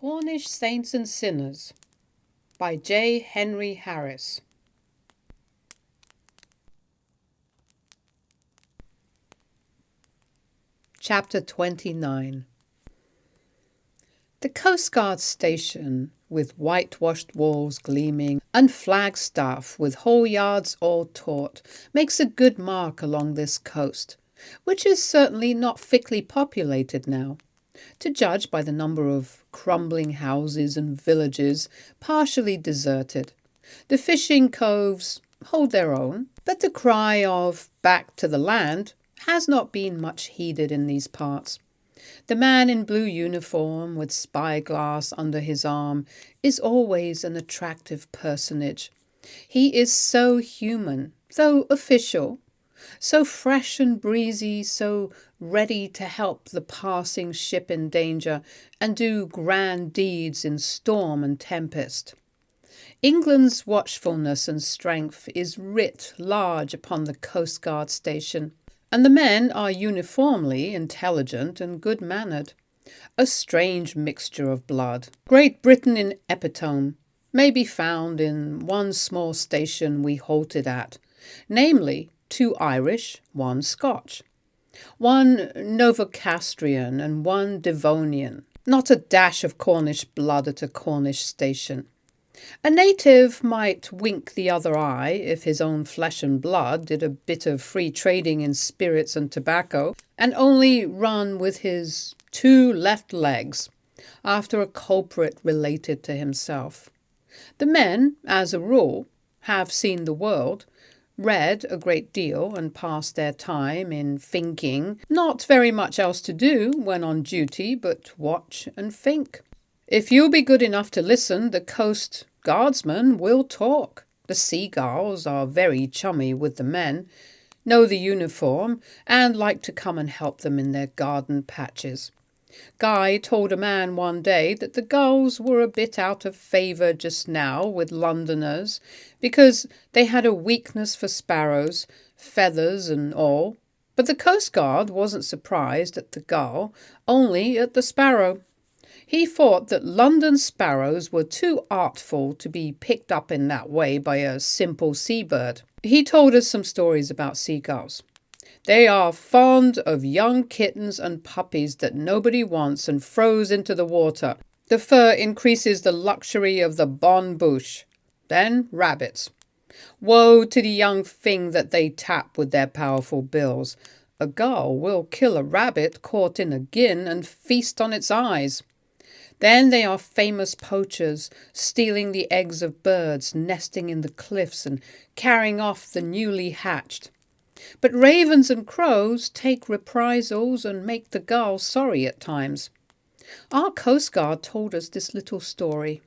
Cornish Saints and Sinners by J. Henry Harris. Chapter 29. The Coastguard station, with whitewashed walls gleaming, and flagstaff with whole yards all taut, makes a good mark along this coast, which is certainly not thickly populated now, to judge by the number of crumbling houses and villages partially deserted. The fishing coves hold their own, but the cry of "back to the land" has not been much heeded in these parts. The man in blue uniform, with spyglass under his arm, is always an attractive personage. He is so human, though official, so fresh and breezy, so ready to help the passing ship in danger and do grand deeds in storm and tempest. England's watchfulness and strength is writ large upon the coastguard station, and the men are uniformly intelligent and good-mannered. A strange mixture of blood, Great Britain in epitome, may be found in one small station we halted at, namely 2 Irish, 1 Scotch, 1 Novocastrian and 1 Devonian. Not a dash of Cornish blood at a Cornish station. A native might wink the other eye if his own flesh and blood did a bit of free trading in spirits and tobacco, and only run with his 2 left legs after a culprit related to himself. The men, as a rule, have seen the world, read a great deal, and passed their time in thinking, not very much else to do when on duty but watch and think. If you'll be good enough to listen, the coast guardsmen will talk. The seagulls are very chummy with the men, know the uniform, and like to come and help them in their garden patches. Guy told a man one day that the gulls were a bit out of favour just now with Londoners, because they had a weakness for sparrows, feathers and all. But the coastguard wasn't surprised at the gull, only at the sparrow. He thought that London sparrows were too artful to be picked up in that way by a simple seabird. He told us some stories about seagulls. They are fond of young kittens and puppies that nobody wants and throws into the water. The fur increases the luxury of the bonne bouche. Then rabbits. Woe to the young thing that they tap with their powerful bills. A gull will kill a rabbit caught in a gin and feast on its eyes. Then they are famous poachers, stealing the eggs of birds nesting in the cliffs and carrying off the newly hatched. But ravens and crows take reprisals and make the gull sorry at times. Our coastguard told us this little story.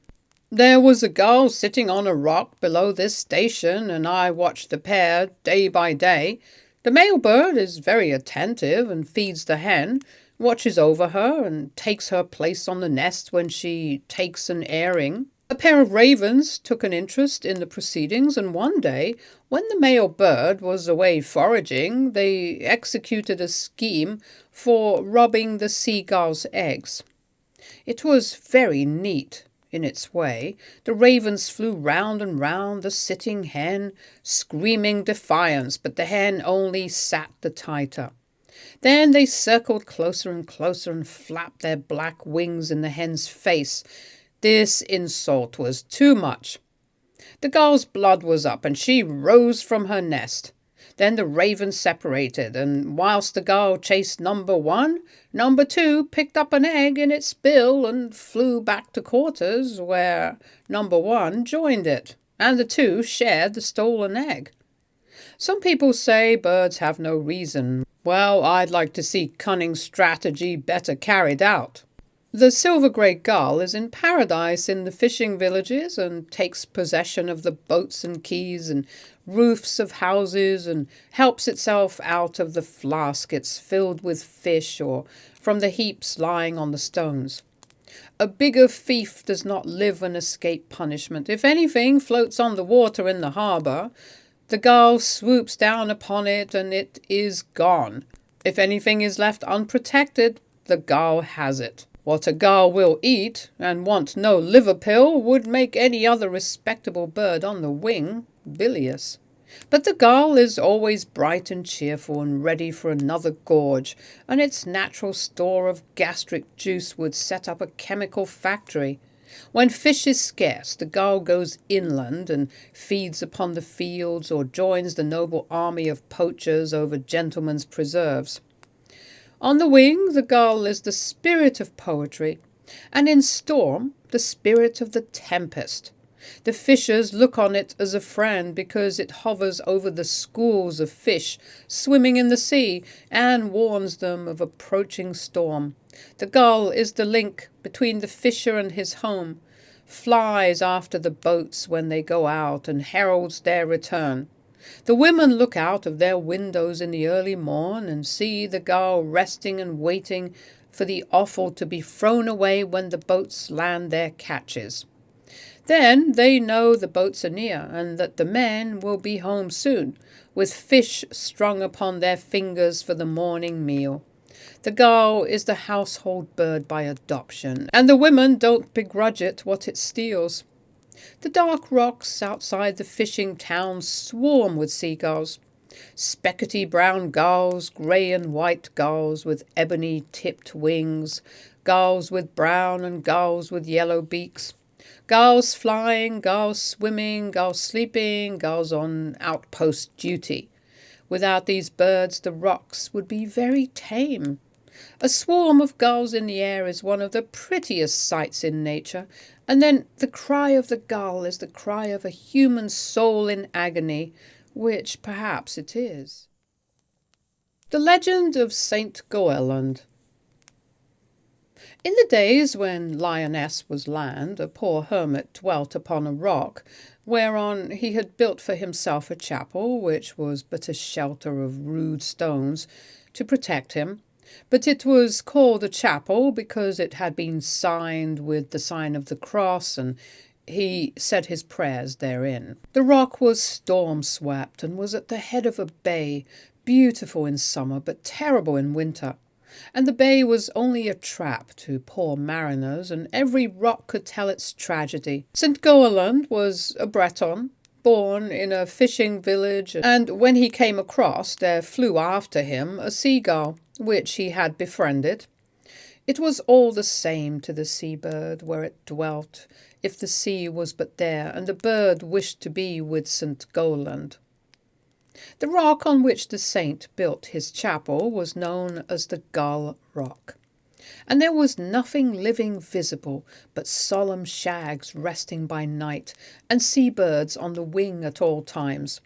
There was a gull sitting on a rock below this station, and I watched the pair day by day. The male bird is very attentive and feeds the hen, watches over her, and takes her place on the nest when she takes an airing. A pair of ravens took an interest in the proceedings, and one day, when the male bird was away foraging, they executed a scheme for robbing the seagull's eggs. It was very neat in its way. The ravens flew round and round the sitting hen, screaming defiance, but the hen only sat the tighter. Then they circled closer and closer and flapped their black wings in the hen's face. This insult was too much. The gull's blood was up, and she rose from her nest. Then the ravens separated, and whilst the gull chased number 1, number 2 picked up an egg in its bill and flew back to quarters, where number 1 joined it, and the 2 shared the stolen egg. Some people say birds have no reason. Well, I'd like to see cunning strategy better carried out. The silver-grey gull is in paradise in the fishing villages, and takes possession of the boats and quays and roofs of houses, and helps itself out of the flaskets filled with fish or from the heaps lying on the stones. A bigger thief does not live and escape punishment. If anything floats on the water in the harbour, the gull swoops down upon it, and it is gone. If anything is left unprotected, the gull has it. What a gull will eat, and want no liver pill, would make any other respectable bird on the wing bilious. But the gull is always bright and cheerful and ready for another gorge, and its natural store of gastric juice would set up a chemical factory. When fish is scarce, the gull goes inland and feeds upon the fields, or joins the noble army of poachers over gentlemen's preserves. On the wing, the gull is the spirit of poetry, and in storm, the spirit of the tempest. The fishers look on it as a friend because it hovers over the schools of fish swimming in the sea and warns them of approaching storm. The gull is the link between the fisher and his home, flies after the boats when they go out and heralds their return. The women look out of their windows in the early morn and see the gull resting and waiting for the offal to be thrown away when the boats land their catches. Then they know the boats are near, and that the men will be home soon, with fish strung upon their fingers for the morning meal. The gull is the household bird by adoption, and the women don't begrudge it what it steals. The dark rocks outside the fishing towns swarm with seagulls. Speckety brown gulls, grey and white gulls with ebony-tipped wings, gulls with brown and gulls with yellow beaks. Gulls flying, gulls swimming, gulls sleeping, gulls on outpost duty. Without these birds, the rocks would be very tame. A swarm of gulls in the air is one of the prettiest sights in nature, and then the cry of the gull is the cry of a human soul in agony, which perhaps it is. The Legend of St. Goeland. In the days when Lyonesse was land, a poor hermit dwelt upon a rock, whereon he had built for himself a chapel, which was but a shelter of rude stones, to protect him. But it was called a chapel because it had been signed with the sign of the cross, and he said his prayers therein. The rock was storm-swept, and was at the head of a bay, beautiful in summer, but terrible in winter. And the bay was only a trap to poor mariners, and every rock could tell its tragedy. St. Goeland was a Breton, born in a fishing village, and when he came across, there flew after him a seagull, which he had befriended. It was all the same to the seabird where it dwelt, if the sea was but there, and the bird wished to be with St. Goeland. The rock on which the saint built his chapel was known as the Gull Rock, and there was nothing living visible but solemn shags resting by night, and seabirds on the wing at all times.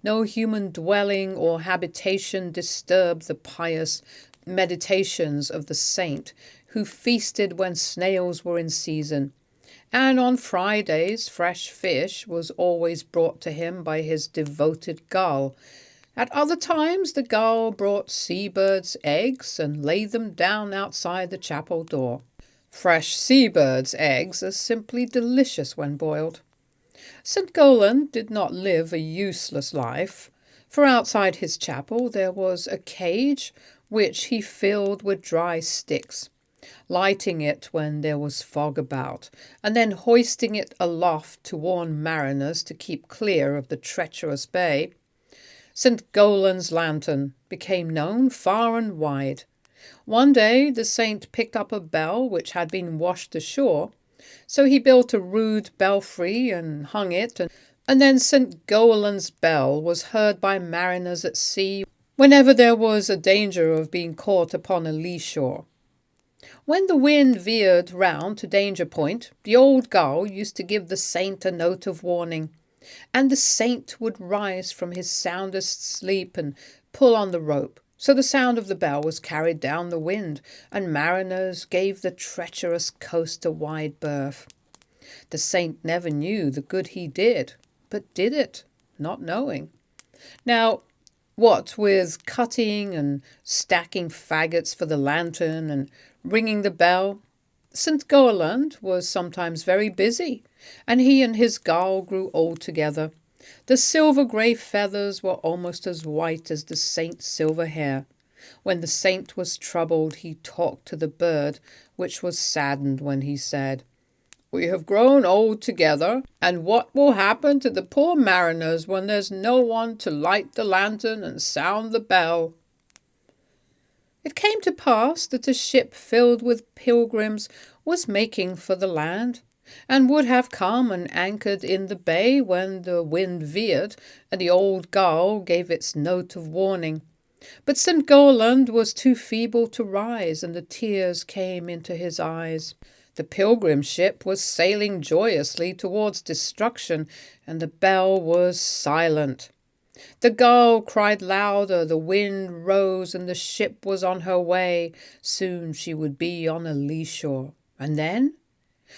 No human dwelling or habitation disturbed the pious meditations of the saint, who feasted when snails were in season, and on Fridays fresh fish was always brought to him by his devoted gull. At other times the gull brought seabirds' eggs and laid them down outside the chapel door. Fresh seabirds' eggs are simply delicious when boiled. St. Goeland did not live a useless life, for outside his chapel there was a cage which he filled with dry sticks, lighting it when there was fog about, and then hoisting it aloft to warn mariners to keep clear of the treacherous bay. St. Goeland's lantern became known far and wide. One day the saint picked up a bell which had been washed ashore, so he built a rude belfry and hung it, and then St. Goeland's bell was heard by mariners at sea whenever there was a danger of being caught upon a lee shore. When the wind veered round to danger point, the old gull used to give the saint a note of warning, and the saint would rise from his soundest sleep and pull on the rope. So the sound of the bell was carried down the wind, and mariners gave the treacherous coast a wide berth. The saint never knew the good he did, but did it, not knowing. Now, what with cutting and stacking faggots for the lantern and ringing the bell, St. Goeland was sometimes very busy, and he and his gull grew old together. The silver-grey feathers were almost as white as the saint's silver hair. When the saint was troubled, he talked to the bird, which was saddened when he said, "We have grown old together, and what will happen to the poor mariners when there's no one to light the lantern and sound the bell?" It came to pass that a ship filled with pilgrims was making for the land, and would have come and anchored in the bay when the wind veered and the old gull gave its note of warning. But St. Goland was too feeble to rise, and the tears came into his eyes. The pilgrim ship was sailing joyously towards destruction, and the bell was silent. The gull cried louder, the wind rose, and the ship was on her way. Soon she would be on a lee shore. And then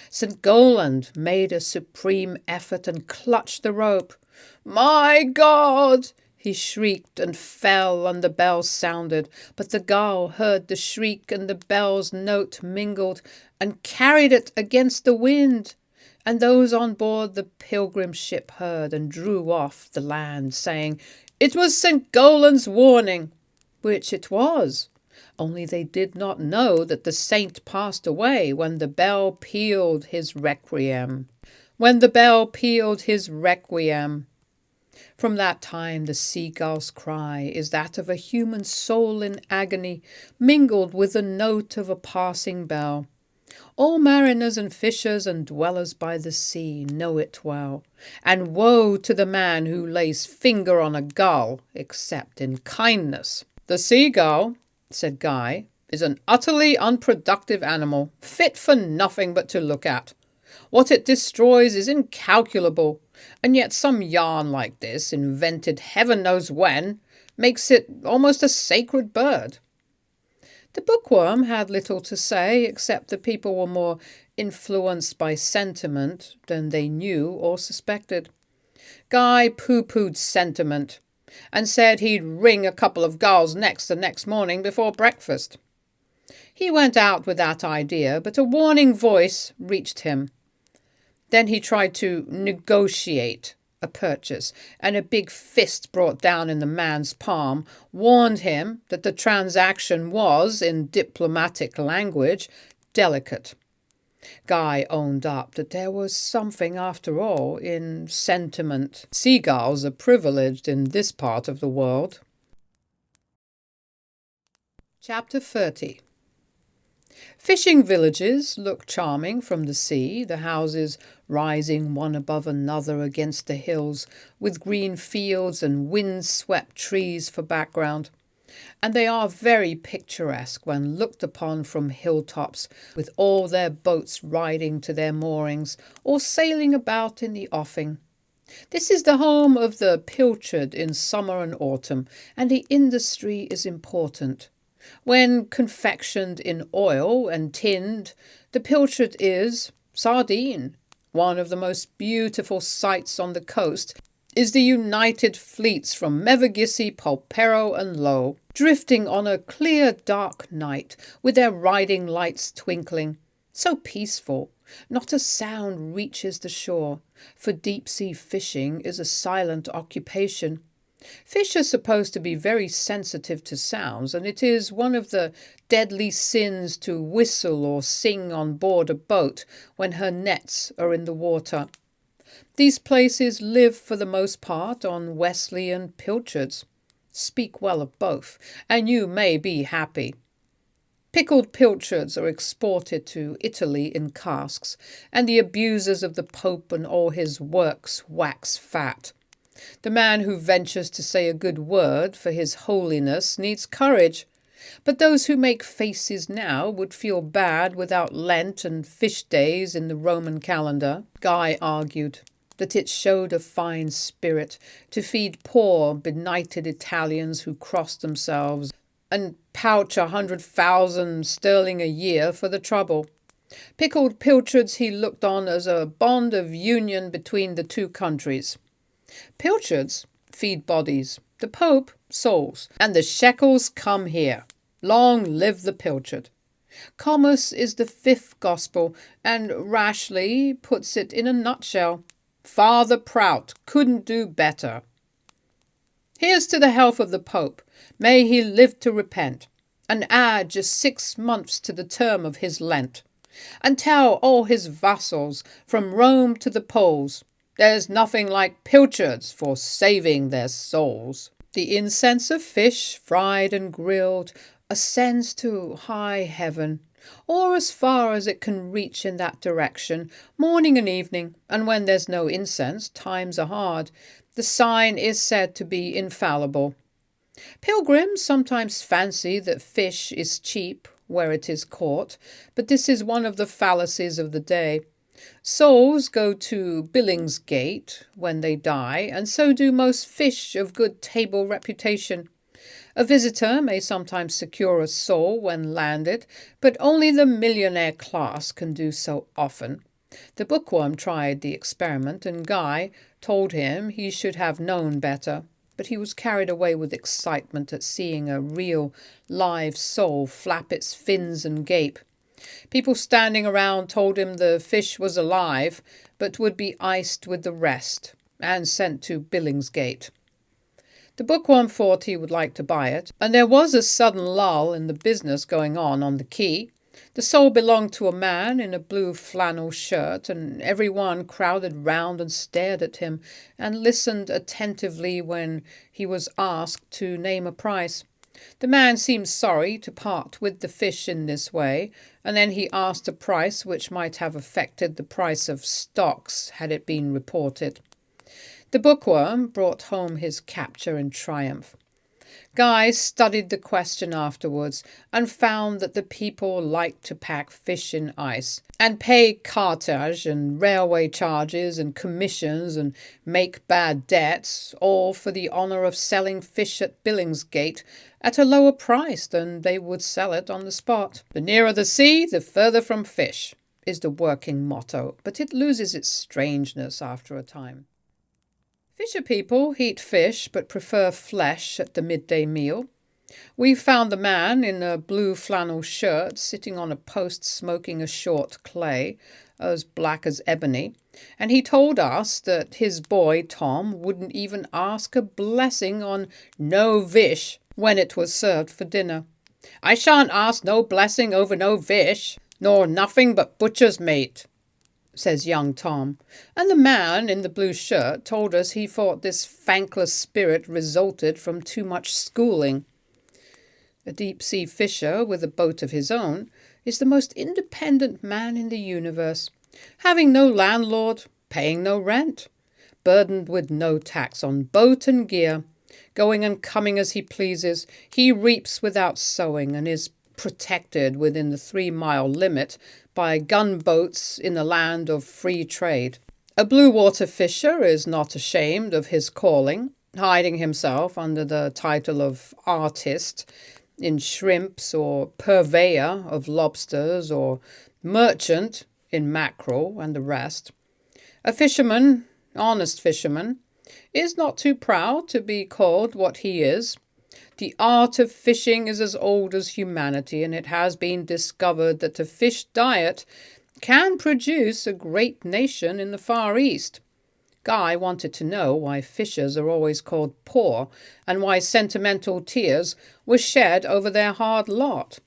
St. Goland made a supreme effort and clutched the rope. "My God!" he shrieked, and fell, and the bell sounded. But the gull heard the shriek and the bell's note mingled, and carried it against the wind. And those on board the pilgrim ship heard, and drew off the land, saying, "It was St. Goland's warning," which it was. Only they did not know that the saint passed away when the bell pealed his requiem. When the bell pealed his requiem. From that time the seagull's cry is that of a human soul in agony, mingled with the note of a passing bell. All mariners and fishers and dwellers by the sea know it well, and woe to the man who lays finger on a gull, except in kindness. "The seagull," said Guy, "is an utterly unproductive animal, fit for nothing but to look at. What it destroys is incalculable, and yet some yarn like this, invented heaven knows when, makes it almost a sacred bird." The bookworm had little to say, except that people were more influenced by sentiment than they knew or suspected. Guy pooh-poohed sentiment, and said he'd wring a couple of gulls' necks the next morning before breakfast. He went out with that idea, but a warning voice reached him. Then he tried to negotiate a purchase, and a big fist brought down in the man's palm warned him that the transaction was, in diplomatic language, delicate. Guy owned up that there was something, after all, in sentiment. Seagulls are privileged in this part of the world. Chapter 30. Fishing villages look charming from the sea, the houses rising one above another against the hills, with green fields and wind-swept trees for background. And they are very picturesque when looked upon from hilltops, with all their boats riding to their moorings, or sailing about in the offing. This is the home of the pilchard in summer and autumn, and the industry is important. When confectioned in oil and tinned, the pilchard is sardine. One of the most beautiful sights on the coast is the united fleets from Mevagissey, Polperro and Low, drifting on a clear dark night, with their riding lights twinkling. So peaceful, not a sound reaches the shore, for deep-sea fishing is a silent occupation. Fish are supposed to be very sensitive to sounds, and it is one of the deadly sins to whistle or sing on board a boat when her nets are in the water. These places live for the most part on Wesleyan pilchards. Speak well of both, and you may be happy. Pickled pilchards are exported to Italy in casks, and the abusers of the Pope and all his works wax fat. The man who ventures to say a good word for his holiness needs courage, but those who make faces now would feel bad without Lent and fish days in the Roman calendar. Guy argued that it showed a fine spirit to feed poor, benighted Italians who crossed themselves and pouch 100,000 sterling a year for the trouble. Pickled pilchards he looked on as a bond of union between the two countries. Pilchards feed bodies, the Pope souls, and the shekels come here. Long live the pilchard. Commerce is the fifth gospel, and Rashleigh puts it in a nutshell. Father Prout couldn't do better. Here's to the health of the Pope, May he live to repent, and add just 6 months to the term of his Lent, and tell all his vassals from Rome to the Poles, there's nothing like pilchards for saving their souls. The incense of fish, fried and grilled, ascends to high heaven, or as far as it can reach in that direction, morning and evening, and when there's no incense, times are hard. The sign is said to be infallible. Pilgrims sometimes fancy that fish is cheap where it is caught, but this is one of the fallacies of the day. Souls go to Billingsgate when they die, and so do most fish of good table reputation. A visitor may sometimes secure a soul when landed, but only the millionaire class can do so often. The bookworm tried the experiment, and Guy told him he should have known better, but he was carried away with excitement at seeing a real, live soul flap its fins and gape. People standing around told him the fish was alive, but would be iced with the rest, and sent to Billingsgate. The bookworm thought he would like to buy it, and there was a sudden lull in the business going on the quay. The soul belonged to a man in a blue flannel shirt, and every one crowded round and stared at him, and listened attentively when he was asked to name a price. The man seemed sorry to part with the fish in this way, and then he asked a price which might have affected the price of stocks had it been reported. The bookworm brought home his capture in triumph. Guy studied the question afterwards and found that the people liked to pack fish in ice and pay cartage and railway charges and commissions and make bad debts, all for the honour of selling fish at Billingsgate at a lower price than they would sell it on the spot. The nearer the sea, the further from fish, is the working motto, but it loses its strangeness after a time. Fisher people eat fish but prefer flesh at the midday meal. We found the man in a blue flannel shirt sitting on a post smoking a short clay, as black as ebony, and he told us that his boy Tom wouldn't even ask a blessing on no vish when it was served for dinner. I shan't ask no blessing over no vish, nor nothing but butcher's meat, says young Tom, and the man in the blue shirt told us he thought this thankless spirit resulted from too much schooling. A deep-sea fisher with a boat of his own is the most independent man in the universe, having no landlord, paying no rent, burdened with no tax on boat and gear, going and coming as he pleases. He reaps without sowing and is protected within the 3-mile limit by gunboats in the land of free trade. A blue water fisher is not ashamed of his calling, hiding himself under the title of artist in shrimps, or purveyor of lobsters, or merchant in mackerel and the rest. A fisherman, honest fisherman, is not too proud to be called what he is. The art of fishing is as old as humanity, and it has been discovered that a fish diet can produce a great nation in the Far East. Guy wanted to know why fishers are always called poor, and why sentimental tears were shed over their hard lot.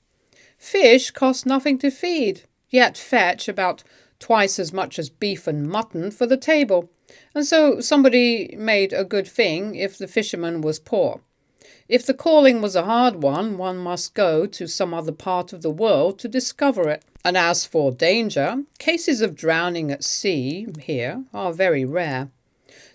Fish cost nothing to feed, yet fetch about twice as much as beef and mutton for the table, and so somebody made a good thing if the fisherman was poor. If the calling was a hard one must go to some other part of the world to discover it. And as for danger, cases of drowning at sea here are very rare.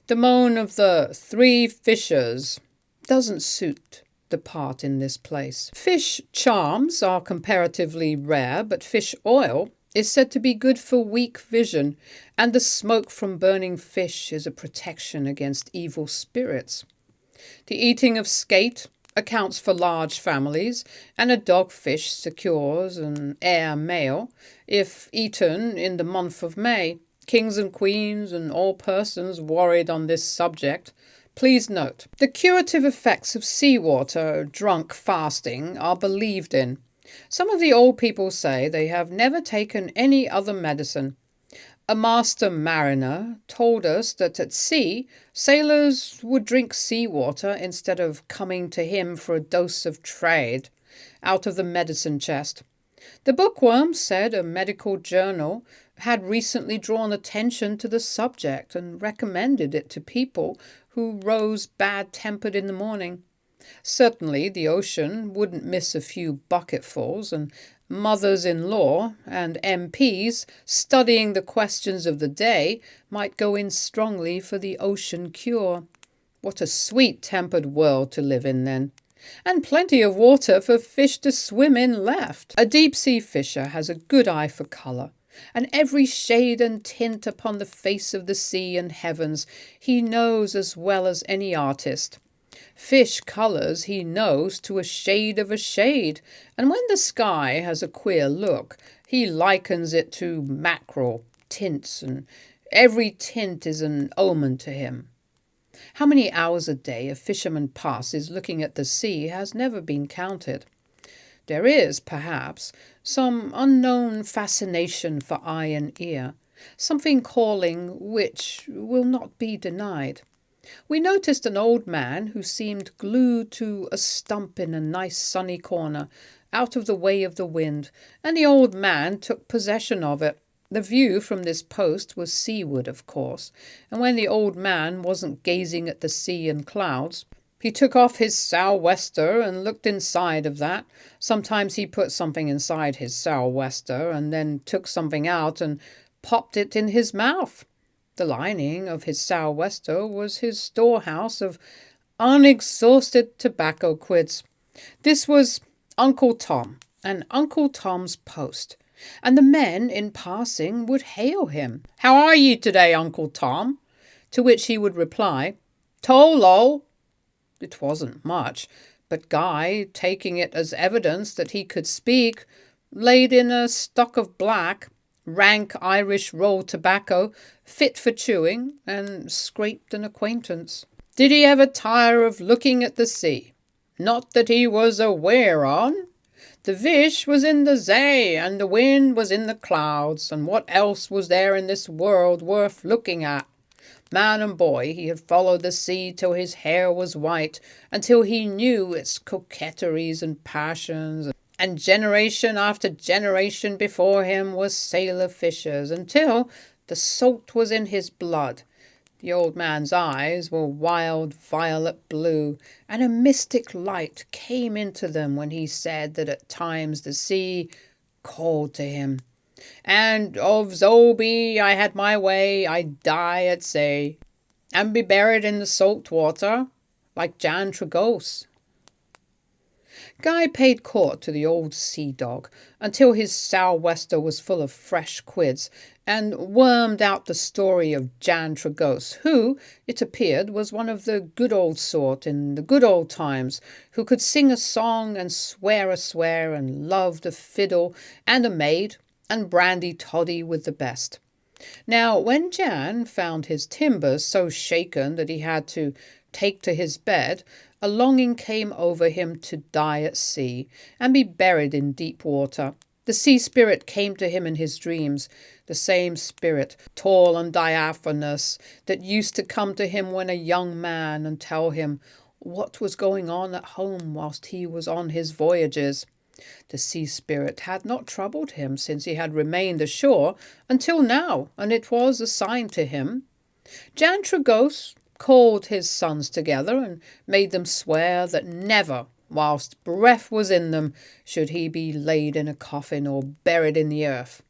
The moan of the 3 fishers doesn't suit the part in this place. Fish charms are comparatively rare, but fish oil is said to be good for weak vision, and the smoke from burning fish is a protection against evil spirits. The eating of skate accounts for large families, and a dogfish secures an heir male if eaten in the month of May. Kings and queens and all persons worried on this subject, please note, the curative effects of seawater drunk fasting are believed in. Some of the old people say they have never taken any other medicine. A master mariner told us that at sea, sailors would drink seawater instead of coming to him for a dose of trade out of the medicine chest. The bookworm said a medical journal had recently drawn attention to the subject and recommended it to people who rose bad-tempered in the morning. Certainly the ocean wouldn't miss a few bucketfuls, and mothers-in-law and MPs studying the questions of the day might go in strongly for the ocean cure. What a sweet-tempered world to live in then. And plenty of water for fish to swim in left. A deep-sea fisher has a good eye for colour, and every shade and tint upon the face of the sea and heavens he knows as well as any artist. Fish colours he knows to a shade of a shade, and when the sky has a queer look, he likens it to mackerel tints, and every tint is an omen to him. How many hours a day a fisherman passes looking at the sea has never been counted. There is, perhaps, some unknown fascination for eye and ear, something calling which will not be denied. We noticed an old man who seemed glued to a stump in a nice sunny corner, out of the way of the wind, and the old man took possession of it. The view from this post was seaward, of course, and when the old man wasn't gazing at the sea and clouds, he took off his sou'wester and looked inside of that. Sometimes he put something inside his sou'wester and then took something out and popped it in his mouth. The lining of his sou'wester was his storehouse of unexhausted tobacco quids. This was Uncle Tom and Uncle Tom's post, and the men in passing would hail him. "How are ye today, Uncle Tom?" To which he would reply, "Tolo." It wasn't much, but Guy, taking it as evidence that he could speak, laid in a stock of black, rank Irish roll tobacco, fit for chewing, and scraped an acquaintance. Did he ever tire of looking at the sea? Not that he was aware on. The fish was in the zay, and the wind was in the clouds, and what else was there in this world worth looking at? Man and boy, he had followed the sea till his hair was white, until he knew its coquetries and passions, and generation after generation before him was sailor fishers, until the salt was in his blood. The old man's eyes were wild violet blue, and a mystic light came into them when he said that at times the sea called to him. And of Zobe I had my way, I'd die at sea, and be buried in the salt water, like Jan Tregose. Guy paid court to the old sea dog until his sou'wester was full of fresh quids, and wormed out the story of Jan Tregose, who, it appeared, was one of the good old sort in the good old times, who could sing a song and swear a swear, and loved a fiddle and a maid, and brandy toddy with the best. Now, when Jan found his timbers so shaken that he had to take to his bed, a longing came over him to die at sea and be buried in deep water. The sea spirit came to him in his dreams, the same spirit, tall and diaphanous, that used to come to him when a young man and tell him what was going on at home whilst he was on his voyages. The sea spirit had not troubled him since he had remained ashore until now, and it was a sign to him. Jan Tregose called his sons together and made them swear that never, whilst breath was in them, should he be laid in a coffin or buried in the earth.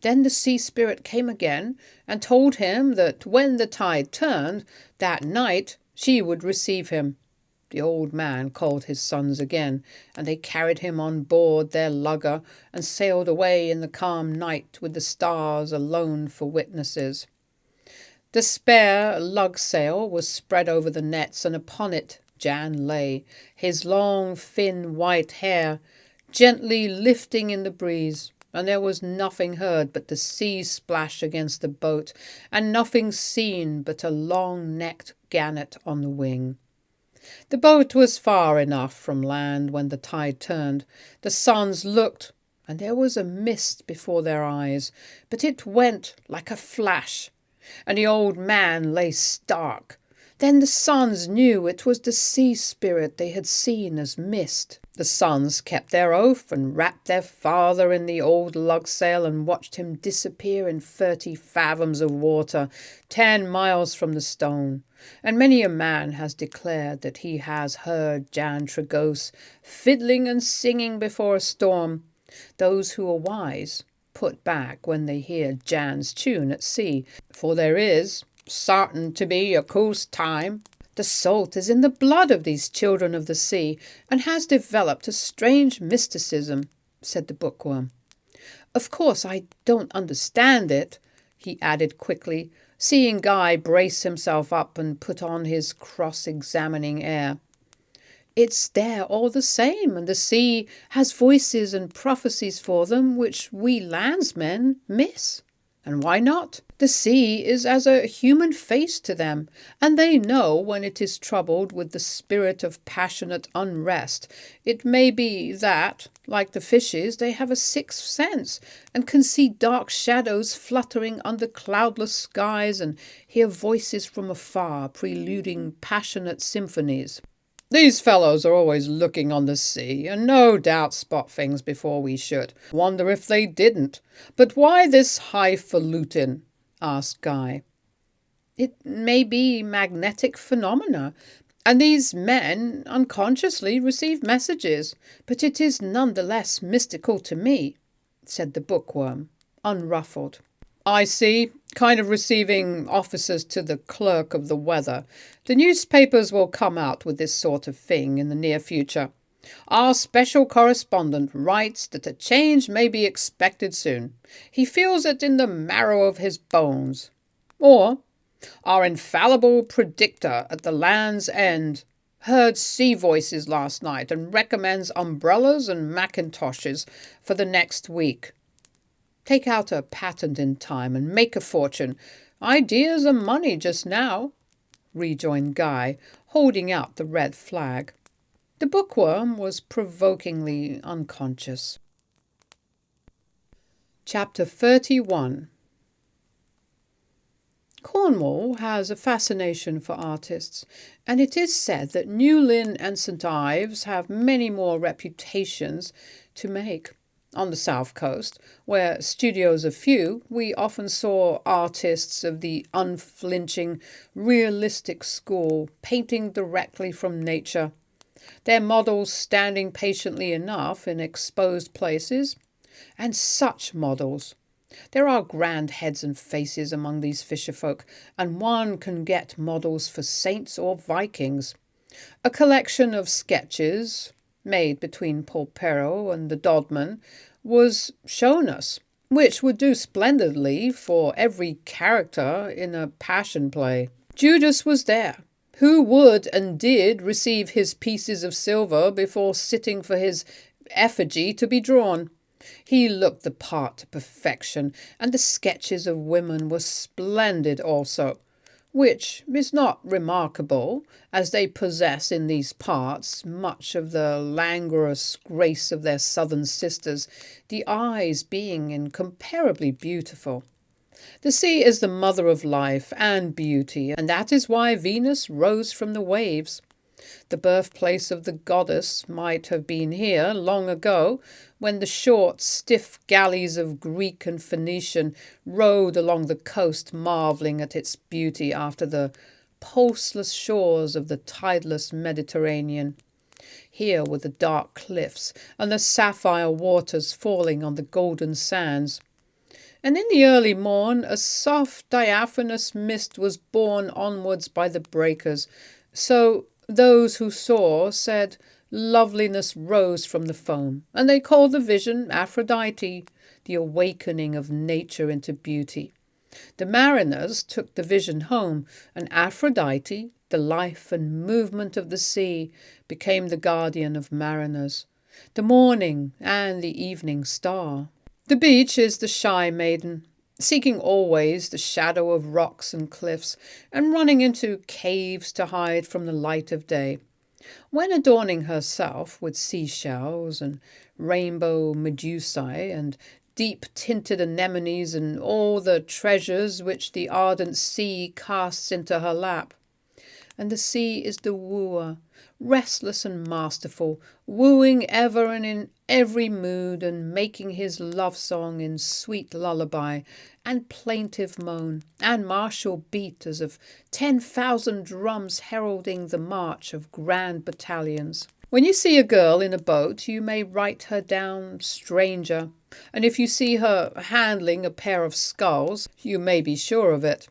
Then the sea spirit came again and told him that when the tide turned, that night she would receive him. The old man called his sons again, and they carried him on board their lugger and sailed away in the calm night with the stars alone for witnesses. The spare lug sail was spread over the nets, and upon it Jan lay, his long thin white hair gently lifting in the breeze, and there was nothing heard but the sea splash against the boat, and nothing seen but a long-necked gannet on the wing. The boat was far enough from land when the tide turned. The sons looked, and there was a mist before their eyes, but it went like a flash, and the old man lay stark. Then the sons knew it was the sea spirit they had seen as mist. The sons kept their oath and wrapped their father in the old lug sail and watched him disappear in 30 fathoms of water, 10 miles from the stone. And many a man has declared that he has heard Jan Tregose fiddling and singing before a storm. Those who are wise put back when they hear Jan's tune at sea, for there is sartain to be a coast time. The salt is in the blood of these children of the sea, and has developed a strange mysticism, said the bookworm. Of course I don't understand it, he added quickly, seeing Guy brace himself up and put on his cross-examining air. It's there all the same, and the sea has voices and prophecies for them which we landsmen miss. And why not? The sea is as a human face to them, and they know when it is troubled with the spirit of passionate unrest. It may be that, like the fishes, they have a sixth sense, and can see dark shadows fluttering under cloudless skies, and hear voices from afar preluding passionate symphonies. These fellows are always looking on the sea, and no doubt spot things before we should. Wonder if they didn't. But why this highfalutin? Asked Guy. It may be magnetic phenomena, and these men unconsciously receive messages, but it is none the less mystical to me, said the bookworm, unruffled. I see. Kind of receiving officers to the clerk of the weather. The newspapers will come out with this sort of thing in the near future. Our special correspondent writes that a change may be expected soon. He feels it in the marrow of his bones. Or, our infallible predictor at the Land's End heard sea voices last night and recommends umbrellas and mackintoshes for the next week. Take out a patent in time and make a fortune. Ideas are money just now, rejoined Guy, holding out the red flag. The bookworm was provokingly unconscious. Chapter 31. Cornwall has a fascination for artists, and it is said that New Lynn and St Ives have many more reputations to make. On the south coast, where studios are few, we often saw artists of the unflinching, realistic school painting directly from nature, their models standing patiently enough in exposed places. And such models! There are grand heads and faces among these fisherfolk, and one can get models for saints or Vikings. A collection of sketches, made between Polperro and the Dodman, was shown us, which would do splendidly for every character in a passion play. Judas was there, who would and did receive his pieces of silver before sitting for his effigy to be drawn. He looked the part to perfection, and the sketches of women were splendid also, which is not remarkable, as they possess in these parts much of the languorous grace of their southern sisters, the eyes being incomparably beautiful. The sea is the mother of life and beauty, and that is why Venus rose from the waves. The birthplace of the goddess might have been here long ago, when the short, stiff galleys of Greek and Phoenician rowed along the coast, marvelling at its beauty after the pulseless shores of the tideless Mediterranean. Here were the dark cliffs and the sapphire waters falling on the golden sands. And in the early morn a soft diaphanous mist was borne onwards by the breakers, so those who saw said loveliness rose from the foam, and they called the vision Aphrodite, the awakening of nature into beauty. The mariners took the vision home, and Aphrodite, the life and movement of the sea, became the guardian of mariners, the morning and the evening star. The beach is the shy maiden, seeking always the shadow of rocks and cliffs, and running into caves to hide from the light of day. When adorning herself with seashells and rainbow medusae and deep-tinted anemones and all the treasures which the ardent sea casts into her lap. And the sea is the wooer, restless and masterful, wooing ever and in every mood, and making his love song in sweet lullaby and plaintive moan, and martial beat as of 10,000 drums heralding the march of grand battalions. When you see a girl in a boat, you may write her down stranger, and if you see her handling a pair of sculls, you may be sure of it.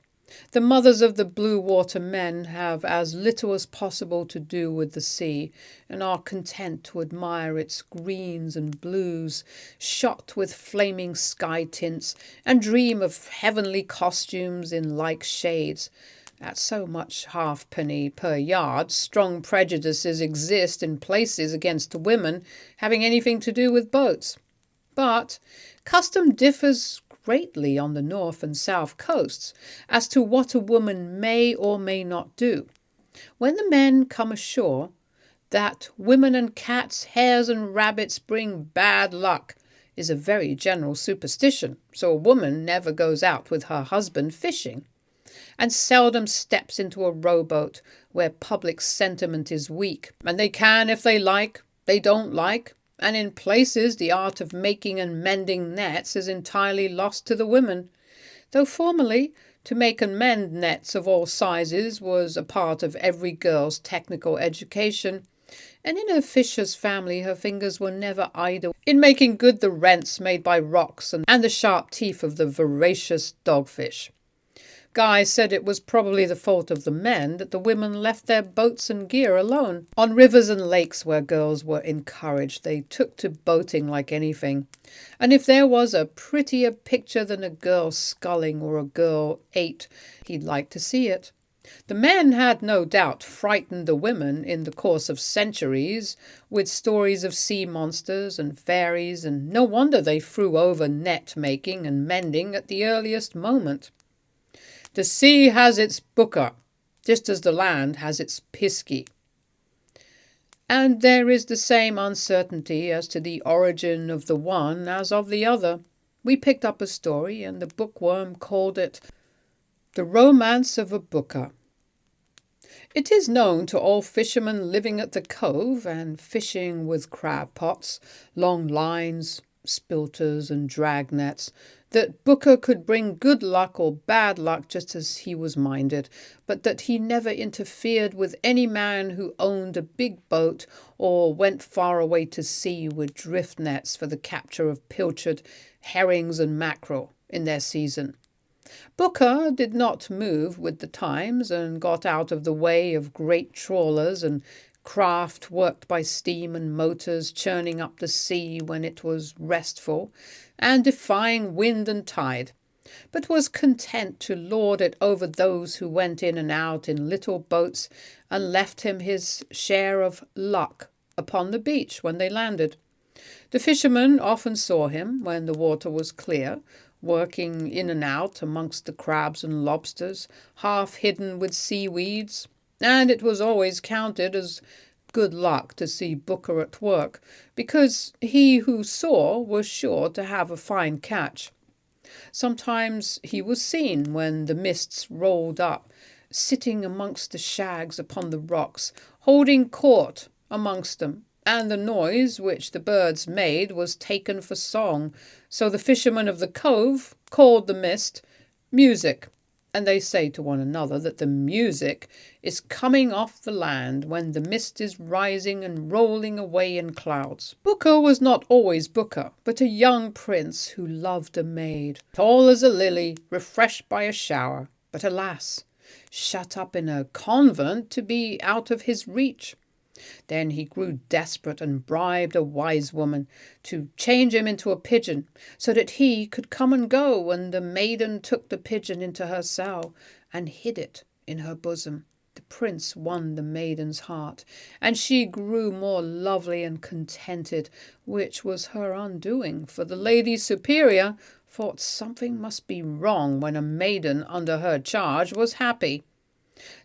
The mothers of the blue water men have as little as possible to do with the sea, and are content to admire its greens and blues, shot with flaming sky tints, and dream of heavenly costumes in like shades. At so much halfpenny per yard, strong prejudices exist in places against women having anything to do with boats. But custom differs greatly on the north and south coasts as to what a woman may or may not do. When the men come ashore, that women and cats, hares and rabbits bring bad luck is a very general superstition, so a woman never goes out with her husband fishing, and seldom steps into a rowboat where public sentiment is weak, and they can if they like, they don't like, and in places the art of making and mending nets is entirely lost to the women, though formerly to make and mend nets of all sizes was a part of every girl's technical education, and in a fisher's family her fingers were never idle in making good the rents made by rocks and the sharp teeth of the voracious dogfish. Guy said it was probably the fault of the men that the women left their boats and gear alone. On rivers and lakes where girls were encouraged, they took to boating like anything. And if there was a prettier picture than a girl sculling or a girl ate, he'd like to see it. The men had no doubt frightened the women in the course of centuries with stories of sea monsters and fairies, and no wonder they threw over net making and mending at the earliest moment. The sea has its booker, just as the land has its piskie. And there is the same uncertainty as to the origin of the one as of the other. We picked up a story, and the bookworm called it The Romance of a Booker. It is known to all fishermen living at the cove and fishing with crab pots, long lines, spilters and drag nets, that Booker could bring good luck or bad luck just as he was minded, but that he never interfered with any man who owned a big boat or went far away to sea with drift nets for the capture of pilchard herrings and mackerel in their season. Booker did not move with the times and got out of the way of great trawlers and craft worked by steam and motors churning up the sea when it was restful and defying wind and tide, but was content to lord it over those who went in and out in little boats and left him his share of luck upon the beach when they landed. The fishermen often saw him, when the water was clear, working in and out amongst the crabs and lobsters, half hidden with seaweeds, and it was always counted as good luck to see Booker at work, because he who saw was sure to have a fine catch. Sometimes he was seen when the mists rolled up, sitting amongst the shags upon the rocks, holding court amongst them, and the noise which the birds made was taken for song, so the fishermen of the cove called the mist music, and they say to one another that the music is coming off the land when the mist is rising and rolling away in clouds. Booker was not always Booker, but a young prince who loved a maid, tall as a lily, refreshed by a shower, but alas, shut up in a convent to be out of his reach. Then he grew desperate and bribed a wise woman to change him into a pigeon, so that he could come and go, and the maiden took the pigeon into her cell and hid it in her bosom. The prince won the maiden's heart, and she grew more lovely and contented, which was her undoing, for the lady superior thought something must be wrong when a maiden under her charge was happy.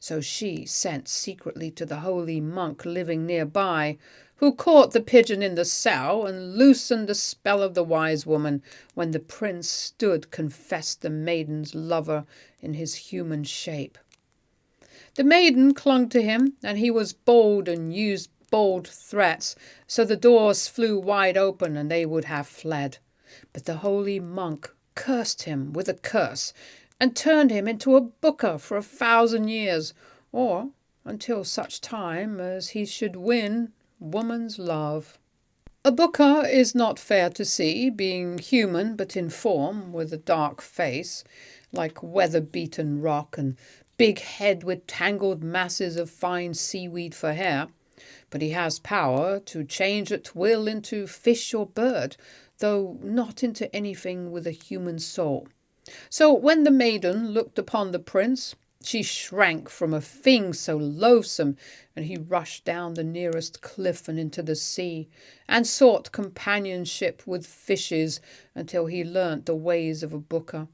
So she sent secretly to the holy monk living nearby, who caught the pigeon in the cell and loosened the spell of the wise woman when the prince stood confessed the maiden's lover in his human shape. The maiden clung to him, and he was bold and used bold threats, so the doors flew wide open and they would have fled. But the holy monk cursed him with a curse and turned him into a booker for 1,000 years, or until such time as he should win woman's love. A booker is not fair to see, being human but in form, with a dark face, like weather-beaten rock, and big head with tangled masses of fine seaweed for hair. But he has power to change at will into fish or bird, though not into anything with a human soul. So when the maiden looked upon the prince, she shrank from a thing so loathsome, and he rushed down the nearest cliff and into the sea, and sought companionship with fishes until he learnt the ways of a booker,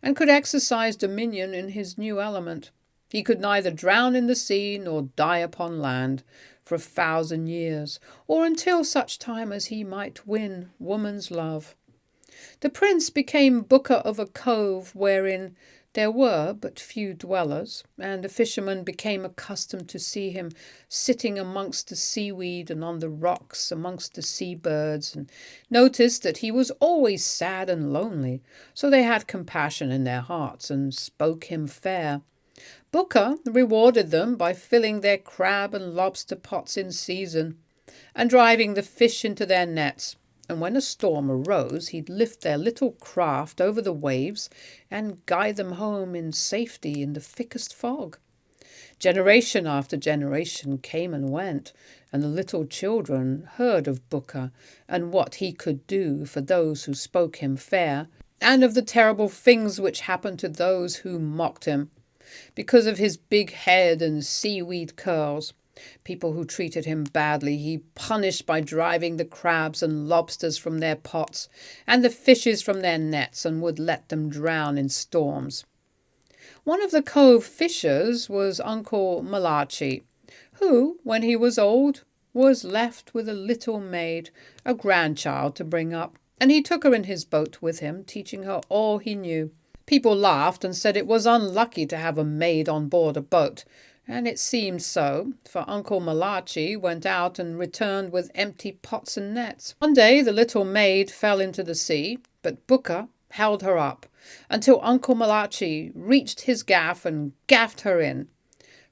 and could exercise dominion in his new element. He could neither drown in the sea nor die upon land for 1,000 years, or until such time as he might win woman's love. The prince became booker of a cove wherein there were but few dwellers, and the fisherman became accustomed to see him sitting amongst the seaweed and on the rocks amongst the sea-birds, and noticed that he was always sad and lonely, so they had compassion in their hearts and spoke him fair. Booker rewarded them by filling their crab and lobster pots in season, and driving the fish into their nets. And when a storm arose, he'd lift their little craft over the waves and guide them home in safety in the thickest fog. Generation after generation came and went, and the little children heard of Booker and what he could do for those who spoke him fair, and of the terrible things which happened to those who mocked him, because of his big head and seaweed curls. People who treated him badly he punished by driving the crabs and lobsters from their pots and the fishes from their nets, and would let them drown in storms. One of the cove fishers was Uncle Malachi, who, when he was old, was left with a little maid, a grandchild, to bring up, and he took her in his boat with him, teaching her all he knew. People laughed and said it was unlucky to have a maid on board a boat, and it seemed so, for Uncle Malachi went out and returned with empty pots and nets. One day the little maid fell into the sea, but Booker held her up until Uncle Malachi reached his gaff and gaffed her in.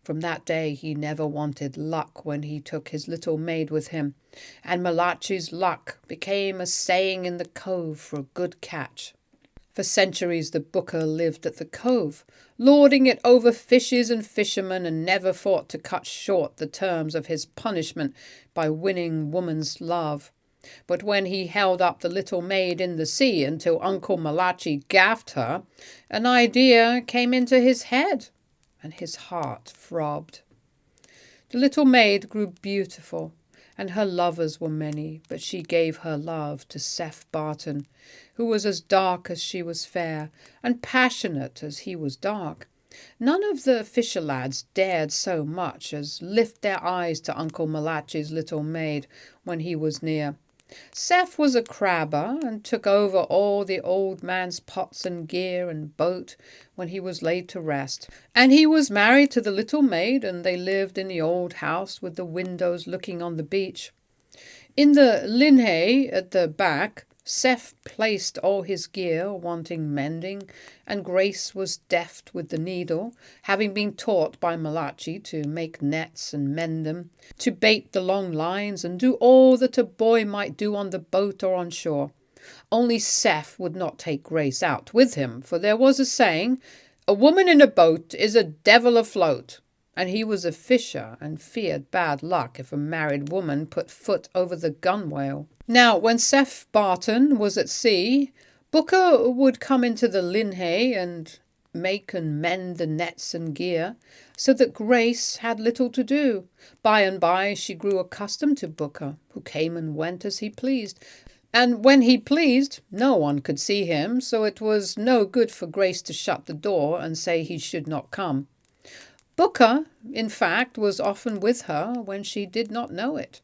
From that day he never wanted luck when he took his little maid with him, and Malachi's luck became a saying in the cove for a good catch. For centuries the booker lived at the cove, lording it over fishes and fishermen, and never thought to cut short the terms of his punishment by winning woman's love. But when he held up the little maid in the sea until Uncle Malachi gaffed her, an idea came into his head, and his heart throbbed. The little maid grew beautiful, and her lovers were many, but she gave her love to Seth Barton, who was as dark as she was fair, and passionate as he was dark. None of the fisher lads dared so much as lift their eyes to Uncle Malachi's little maid when he was near. Seth was a crabber, and took over all the old man's pots and gear and boat when he was laid to rest. And he was married to the little maid, and they lived in the old house with the windows looking on the beach. In the linhay at the back, Seth placed all his gear wanting mending, and Grace was deft with the needle, having been taught by Malachi to make nets and mend them, to bait the long lines, and do all that a boy might do on the boat or on shore. Only Seth would not take Grace out with him, for there was a saying, "A woman in a boat is a devil afloat," and he was a fisher and feared bad luck if a married woman put foot over the gunwale. Now, when Seth Barton was at sea, Booker would come into the linhay and make and mend the nets and gear, so that Grace had little to do. By and by she grew accustomed to Booker, who came and went as he pleased, and when he pleased no one could see him, so it was no good for Grace to shut the door and say he should not come. Booker, in fact, was often with her when she did not know it,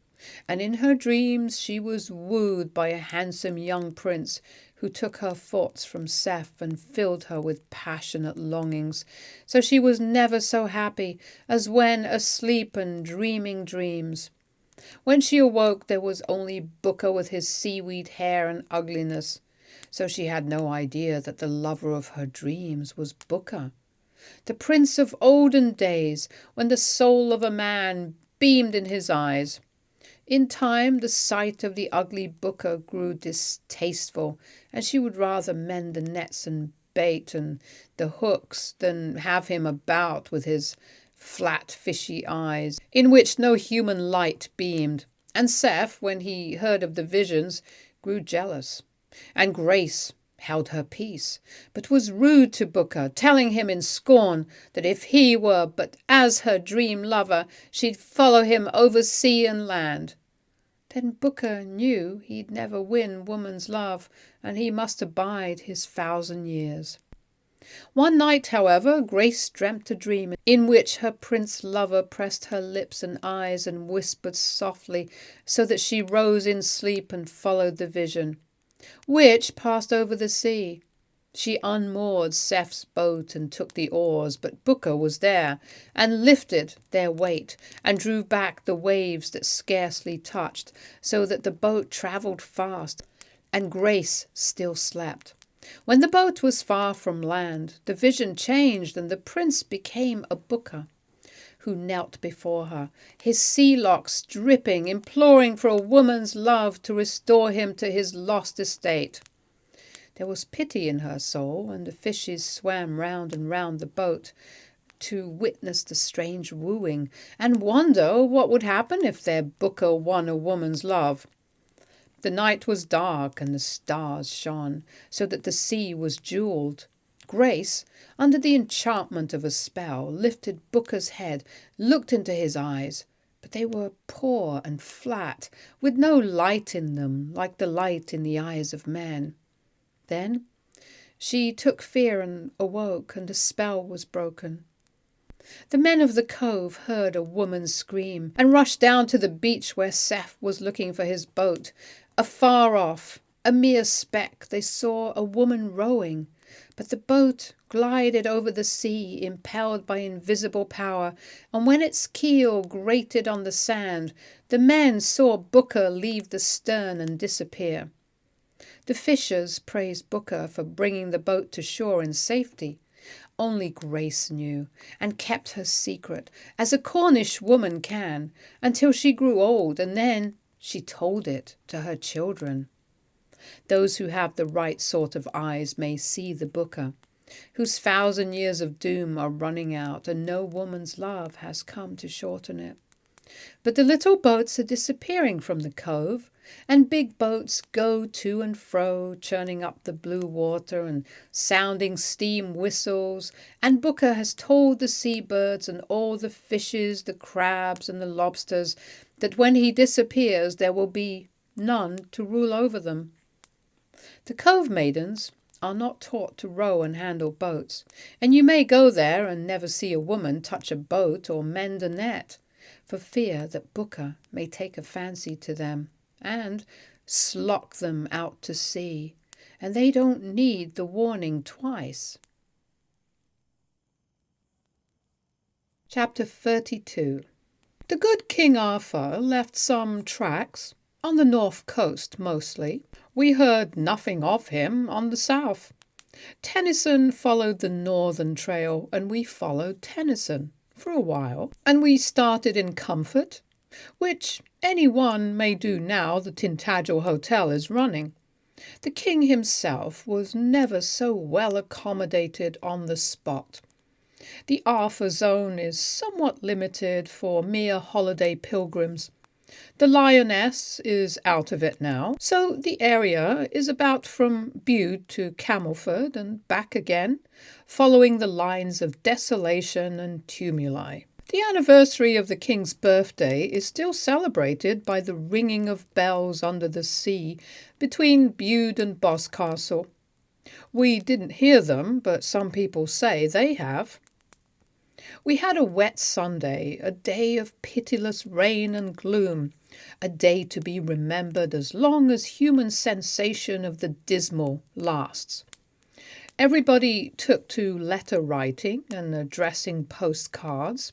and in her dreams she was wooed by a handsome young prince who took her thoughts from Seth and filled her with passionate longings, so she was never so happy as when asleep and dreaming dreams. When she awoke there was only Booker with his seaweed hair and ugliness, so she had no idea that the lover of her dreams was Booker, the prince of olden days, when the soul of a man beamed in his eyes. In time the sight of the ugly Booker grew distasteful, and she would rather mend the nets and bait and the hooks than have him about with his flat fishy eyes, in which no human light beamed. And Seth, when he heard of the visions, grew jealous. And Grace held her peace, but was rude to Booker, telling him in scorn that if he were but as her dream lover, she'd follow him over sea and land. Then Booker knew he'd never win woman's love, and he must abide his 1,000 years. One night, however, Grace dreamt a dream in which her prince lover pressed her lips and eyes and whispered softly, so that she rose in sleep and followed the vision, which passed over the sea. She unmoored Seth's boat and took the oars, but Booker was there, and lifted their weight, and drew back the waves that scarcely touched, so that the boat travelled fast, and Grace still slept. When the boat was far from land, the vision changed, and the prince became a Booker, who knelt before her, his sea locks dripping, imploring for a woman's love to restore him to his lost estate. There was pity in her soul, and the fishes swam round and round the boat to witness the strange wooing, and wonder what would happen if their Booker won a woman's love. The night was dark, and the stars shone, so that the sea was jewelled. Grace, under the enchantment of a spell, lifted Booker's head, looked into his eyes, but they were poor and flat, with no light in them, like the light in the eyes of men. Then she took fear and awoke, and the spell was broken. The men of the cove heard a woman scream, and rushed down to the beach where Seth was looking for his boat. Afar off, a mere speck, they saw a woman rowing, but the boat glided over the sea, impelled by invisible power, and when its keel grated on the sand, the men saw Booker leave the stern and disappear. The fishers praised Booker for bringing the boat to shore in safety. Only Grace knew, and kept her secret, as a Cornish woman can, until she grew old, and then she told it to her children. Those who have the right sort of eyes may see the Booker, whose 1,000 years of doom are running out, and no woman's love has come to shorten it. But the little boats are disappearing from the cove, and big boats go to and fro, churning up the blue water and sounding steam whistles, and Booker has told the seabirds and all the fishes, the crabs and the lobsters, that when he disappears there will be none to rule over them. The cove maidens are not taught to row and handle boats, and you may go there and never see a woman touch a boat or mend a net, for fear that Booker may take a fancy to them and slock them out to sea, and they don't need the warning twice. Chapter 32. The good King Arthur left some tracks, on the north coast mostly. We heard nothing of him on the south. Tennyson followed the northern trail, and we followed Tennyson for a while, and we started in comfort, which any one may do now the Tintagel Hotel is running. The king himself was never so well accommodated on the spot. The Arthur zone is somewhat limited for mere holiday pilgrims. The Lioness is out of it now, so the area is about from Bude to Camelford and back again, following the lines of desolation and tumuli. The anniversary of the king's birthday is still celebrated by the ringing of bells under the sea between Bude and Boscastle. We didn't hear them, but some people say they have. We had a wet Sunday, a day of pitiless rain and gloom, a day to be remembered as long as human sensation of the dismal lasts. Everybody took to letter writing and addressing postcards.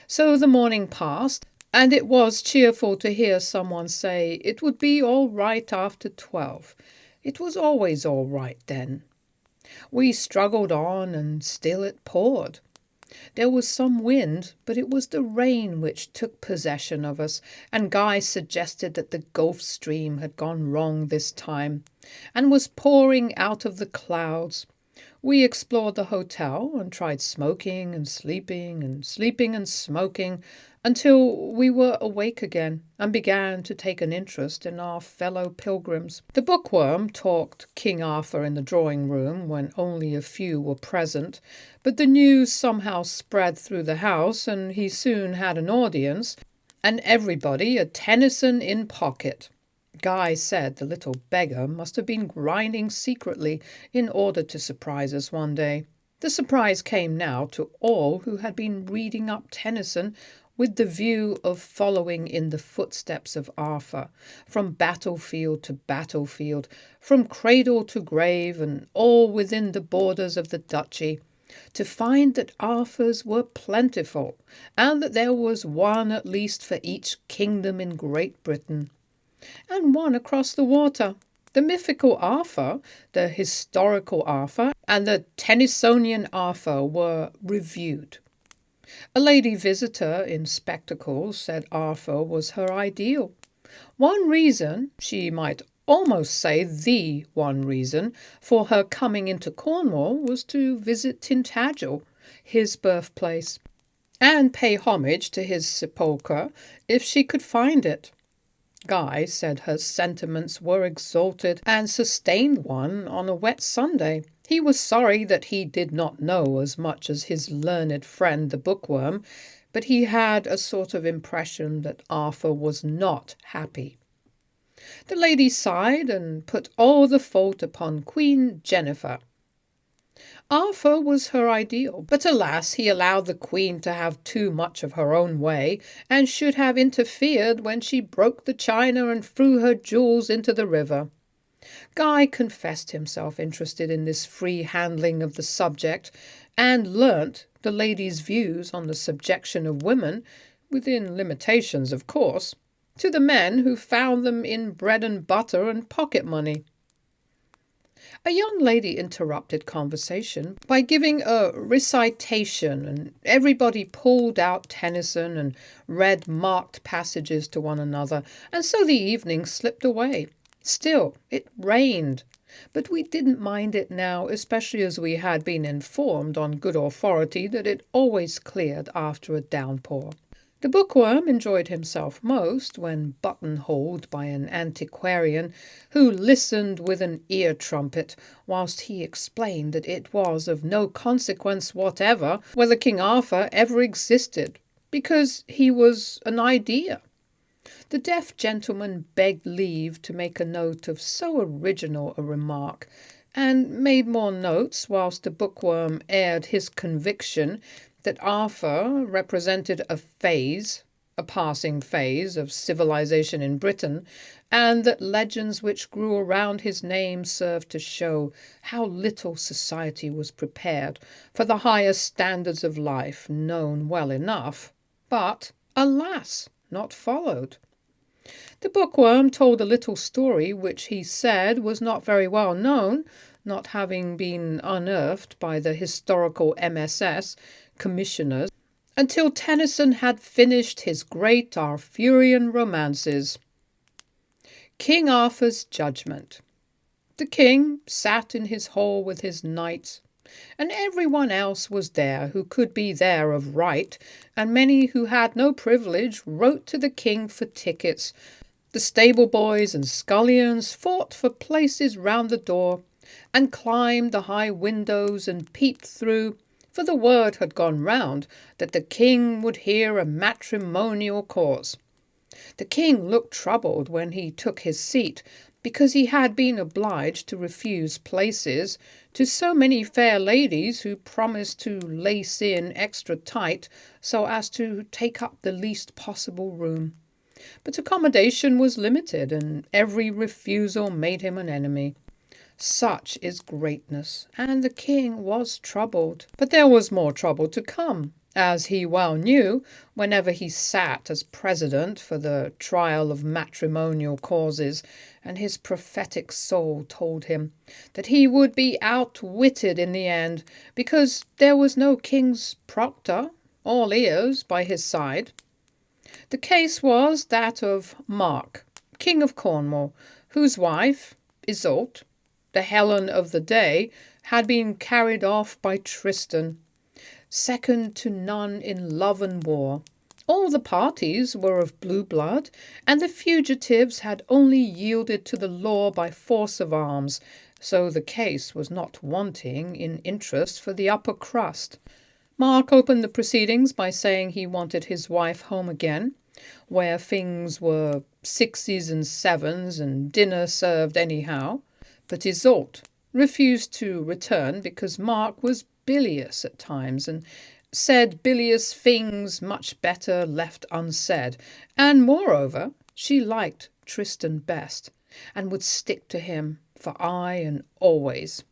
So the morning passed, and it was cheerful to hear someone say it would be all right after 12. It was always all right then. We struggled on, and still it poured. There was some wind, but it was the rain which took possession of us, and Guy suggested that the Gulf Stream had gone wrong this time, and was pouring out of the clouds. We explored the hotel and tried smoking and sleeping and smoking until we were awake again and began to take an interest in our fellow pilgrims. The bookworm talked King Arthur in the drawing room when only a few were present, but the news somehow spread through the house and he soon had an audience and everybody a Tennyson in pocket. Guy said the little beggar must have been grinding secretly in order to surprise us one day. The surprise came now to all who had been reading up Tennyson with the view of following in the footsteps of Arthur, from battlefield to battlefield, from cradle to grave, and all within the borders of the duchy, to find that Arthurs were plentiful, and that there was one at least for each kingdom in Great Britain. And one across the water. The mythical Arthur, the historical Arthur, and the Tennysonian Arthur were reviewed. A lady visitor in spectacles said Arthur was her ideal. One reason, she might almost say the one reason, for her coming into Cornwall was to visit Tintagel, his birthplace, and pay homage to his sepulchre if she could find it. Guy said her sentiments were exalted and sustained one on a wet Sunday. He was sorry that he did not know as much as his learned friend the bookworm, but he had a sort of impression that Arthur was not happy. The lady sighed and put all the fault upon Queen Jennifer. Arthur was her ideal, but alas, he allowed the Queen to have too much of her own way, and should have interfered when she broke the china and threw her jewels into the river. Guy confessed himself interested in this free handling of the subject, and learnt the lady's views on the subjection of women, within limitations of course, to the men who found them in bread and butter and pocket money. A young lady interrupted conversation by giving a recitation, and everybody pulled out Tennyson and read marked passages to one another, and so the evening slipped away. Still, it rained, but we didn't mind it now, especially as we had been informed on good authority that it always cleared after a downpour. The bookworm enjoyed himself most when buttonholed by an antiquarian who listened with an ear trumpet whilst he explained that it was of no consequence whatever whether King Arthur ever existed, because he was an idea. The deaf gentleman begged leave to make a note of so original a remark, and made more notes whilst the bookworm aired his conviction that Arthur represented a passing phase of civilization in Britain, and that legends which grew around his name served to show how little society was prepared for the higher standards of life known well enough, but, alas, not followed. The bookworm told a little story which he said was not very well known, not having been unearthed by the historical MSS commissioners until Tennyson had finished his great Arthurian romances. King Arthur's Judgment. The king sat in his hall with his knights, and everyone else was there who could be there of right, and many who had no privilege wrote to the king for tickets. The stable boys and scullions fought for places round the door, and climbed the high windows and peeped through, for the word had gone round that the king would hear a matrimonial cause. The king looked troubled when he took his seat, because he had been obliged to refuse places to so many fair ladies who promised to lace in extra tight so as to take up the least possible room. But accommodation was limited, and every refusal made him an enemy. Such is greatness, and the king was troubled. But there was more trouble to come, as he well knew, whenever he sat as president for the trial of matrimonial causes, and his prophetic soul told him that he would be outwitted in the end, because there was no king's proctor, all ears, by his side. The case was that of Mark, King of Cornwall, whose wife, Iseult, the Helen of the day, had been carried off by Tristan, second to none in love and war. All the parties were of blue blood, and the fugitives had only yielded to the law by force of arms, so the case was not wanting in interest for the upper crust. Mark opened the proceedings by saying he wanted his wife home again, where things were sixes and sevens and dinner served anyhow. But Iseult refused to return because Mark was bilious at times and said bilious things much better left unsaid, and moreover she liked Tristan best and would stick to him for aye and always.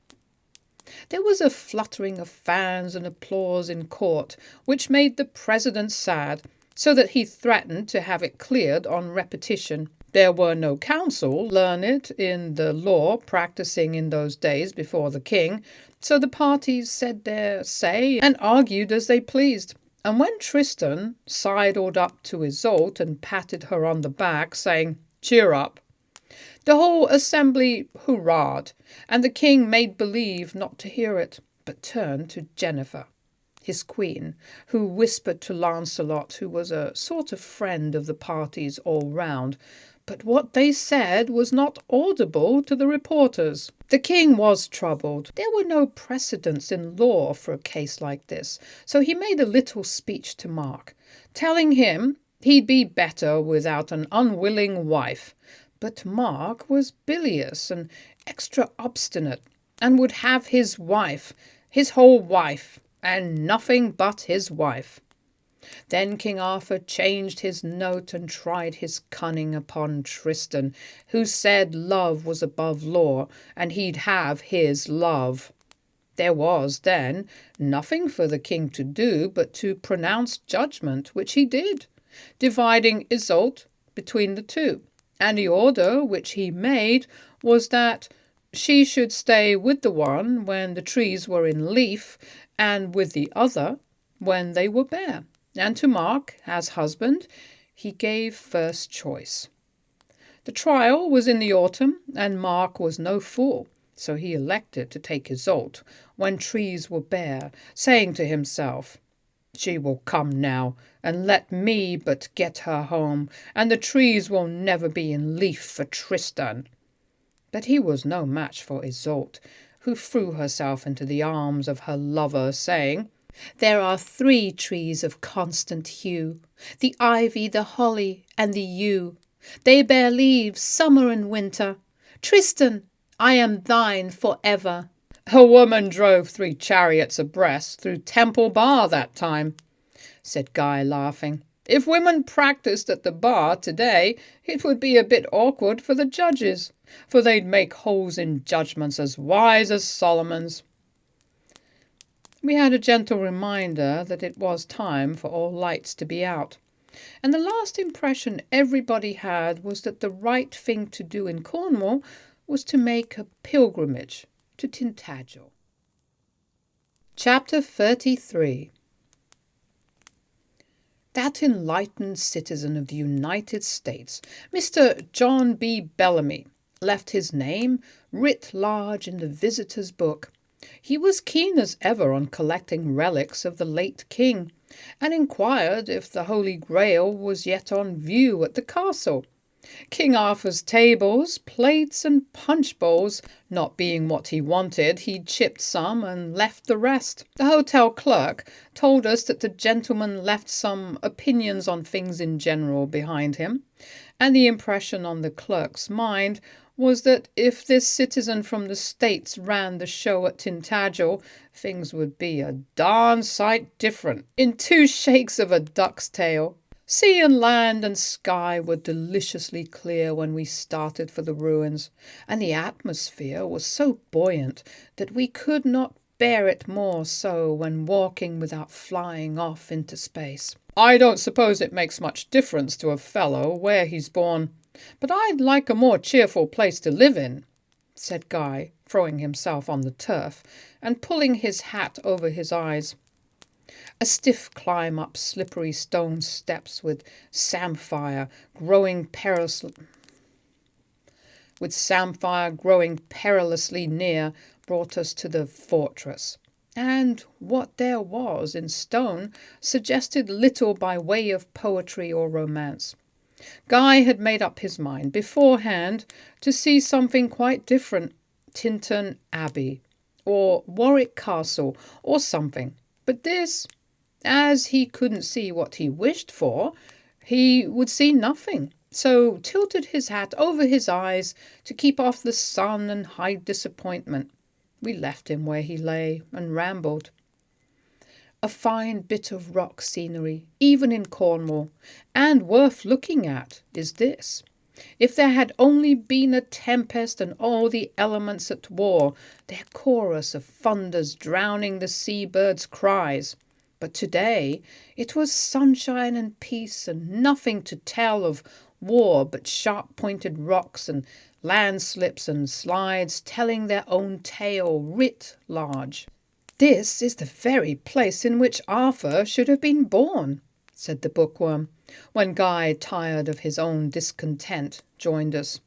There was a fluttering of fans and applause in court, which made the president sad, so that he threatened to have it cleared on repetition. There were no counsel learned in the law practising in those days before the king, so the parties said their say and argued as they pleased. And when Tristan sidled up to Iseult and patted her on the back, saying, "Cheer up," the whole assembly hurrahed, and the king made believe not to hear it, but turned to Jennifer, his queen, who whispered to Lancelot, who was a sort of friend of the parties all round, but what they said was not audible to the reporters. The king was troubled. There were no precedents in law for a case like this, so he made a little speech to Mark, telling him he'd be better without an unwilling wife. But Mark was bilious and extra obstinate, and would have his wife, his whole wife, and nothing but his wife. Then King Arthur changed his note and tried his cunning upon Tristan, who said love was above law, and he'd have his love. There was, then, nothing for the king to do but to pronounce judgment, which he did, dividing Iseult between the two, and the order which he made was that she should stay with the one when the trees were in leaf, and with the other when they were bare. And to Mark, as husband, he gave first choice. The trial was in the autumn, and Mark was no fool, so he elected to take Iseult when trees were bare, saying to himself, "She will come now, and let me but get her home, and the trees will never be in leaf for Tristan." But he was no match for Iseult, who threw herself into the arms of her lover, saying, "There are 3 trees of constant hue, the ivy, the holly, and the yew. They bear leaves summer and winter. Tristan, I am thine for ever." "A woman drove 3 chariots abreast through Temple Bar that time," said Guy, laughing. "If women practised at the bar today, it would be a bit awkward for the judges, for they'd make holes in judgments as wise as Solomon's." We had a gentle reminder that it was time for all lights to be out, and the last impression everybody had was that the right thing to do in Cornwall was to make a pilgrimage to Tintagel. Chapter 33. That enlightened citizen of the United States, Mr. John B. Bellamy, left his name writ large in the visitor's book. He was keen as ever on collecting relics of the late king, and inquired if the Holy Grail was yet on view at the castle. King Arthur's tables, plates, and punch bowls not being what he wanted, he chipped some and left the rest. The hotel clerk told us that the gentleman left some opinions on things in general behind him, and the impression on the clerk's mind was that if this citizen from the States ran the show at Tintagel, things would be a darn sight different in 2 shakes of a duck's tail. Sea and land and sky were deliciously clear when we started for the ruins, and the atmosphere was so buoyant that we could not bear it more so when walking without flying off into space. I don't suppose it makes much difference to a fellow where he's born, but I'd like a more cheerful place to live in, said Guy, throwing himself on the turf and pulling his hat over his eyes. A stiff climb up slippery stone steps with samphire growing perilously near brought us to the fortress, and what there was in stone suggested little by way of poetry or romance. Guy had made up his mind beforehand to see something quite different, Tintern Abbey, or Warwick Castle, or something. But this, as he couldn't see what he wished for, he would see nothing, so tilted his hat over his eyes to keep off the sun and hide disappointment. We left him where he lay and rambled. A fine bit of rock scenery, even in Cornwall, and worth looking at, is this. If there had only been a tempest and all the elements at war, their chorus of thunders drowning the seabirds' cries. But today it was sunshine and peace, and nothing to tell of war but sharp-pointed rocks and landslips and slides telling their own tale writ large. This is the very place in which Arthur should have been born, said the bookworm, when Guy, tired of his own discontent, joined us.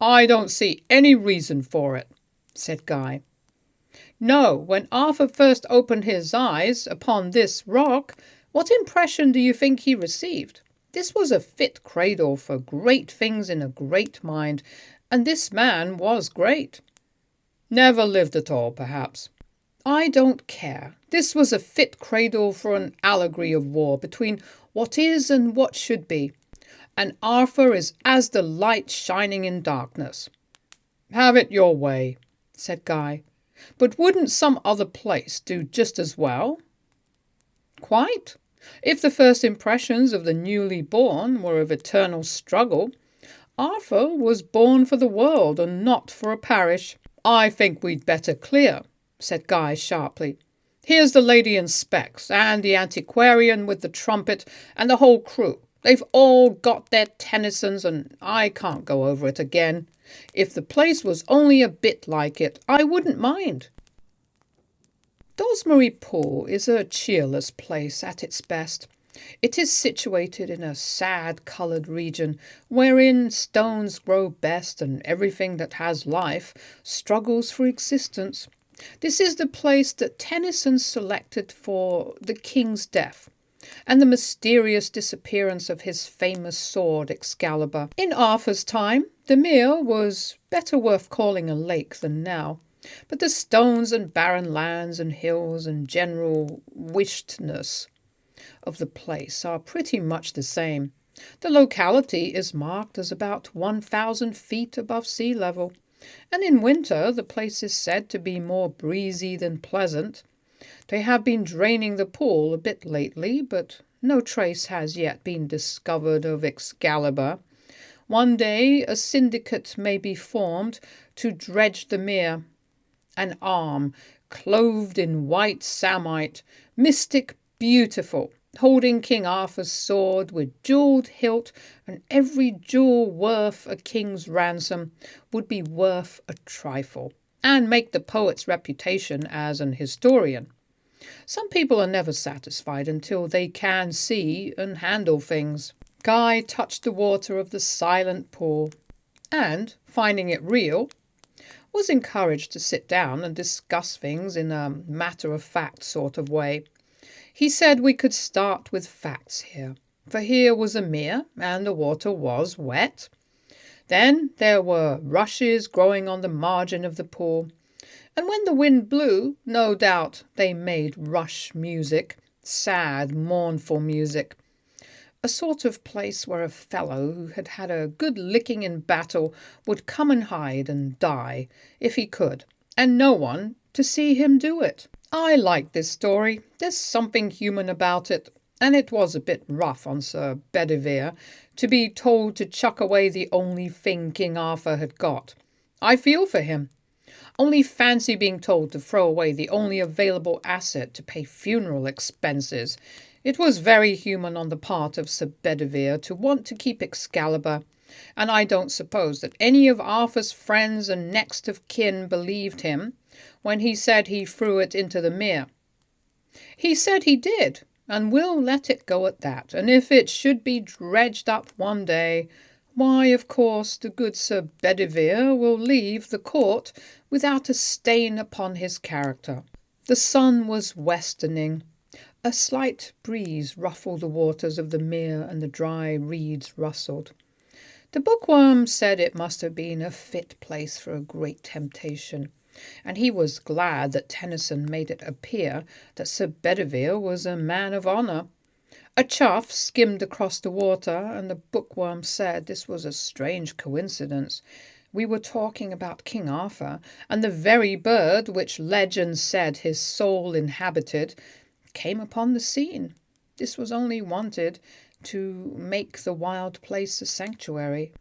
I don't see any reason for it, said Guy. No, when Arthur first opened his eyes upon this rock, what impression do you think he received? This was a fit cradle for great things in a great mind, and this man was great. Never lived at all, perhaps. I don't care. This was a fit cradle for an allegory of war between what is and what should be, and Arthur is as the light shining in darkness. Have it your way, said Guy, but wouldn't some other place do just as well? Quite. If the first impressions of the newly born were of eternal struggle, Arthur was born for the world and not for a parish. I think we'd better clear, said Guy sharply. Here's the lady in specs, and the antiquarian with the trumpet, and the whole crew. They've all got their Tennysons, and I can't go over it again. If the place was only a bit like it, I wouldn't mind. Dosmery Pool is a cheerless place at its best. It is situated in a sad-coloured region, wherein stones grow best, and everything that has life struggles for existence. This is the place that Tennyson selected for the King's death, and the mysterious disappearance of his famous sword Excalibur. In Arthur's time, the mere was better worth calling a lake than now, but the stones and barren lands and hills and general wishedness of the place are pretty much the same. The locality is marked as about 1,000 feet above sea level, and in winter the place is said to be more breezy than pleasant. They have been draining the pool a bit lately, but no trace has yet been discovered of Excalibur. One day a syndicate may be formed to dredge the mere. An arm, clothed in white samite, mystic, beautiful, holding King Arthur's sword with jewelled hilt, and every jewel worth a king's ransom, would be worth a trifle, and make the poet's reputation as an historian. Some people are never satisfied until they can see and handle things. Guy touched the water of the silent pool, and, finding it real, was encouraged to sit down and discuss things in a matter-of-fact sort of way. He said we could start with facts here, for here was a mere, and the water was wet. Then there were rushes growing on the margin of the pool, and when the wind blew, no doubt they made rush music, sad, mournful music. a sort of place where a fellow who had had a good licking in battle would come and hide and die, if he could, and no one to see him do it. I like this story. There's something human about it, and it was a bit rough on Sir Bedivere to be told to chuck away the only thing King Arthur had got. I feel for him. Only fancy being told to throw away the only available asset to pay funeral expenses. It was very human on the part of Sir Bedivere to want to keep Excalibur, and I don't suppose that any of Arthur's friends and next of kin believed him when he said he threw it into the mere. He said he did, and we'll let it go at that, and if it should be dredged up one day, why, of course, the good Sir Bedivere will leave the court without a stain upon his character. The sun was westerning. A slight breeze ruffled the waters of the mere, and the dry reeds rustled. The bookworm said it must have been a fit place for a great temptation, and he was glad that Tennyson made it appear that Sir Bedivere was a man of honour. A chough skimmed across the water, and the bookworm said this was a strange coincidence. We were talking about King Arthur, and the very bird which legend said his soul inhabited came upon the scene. This was only wanted to make the wild place a sanctuary.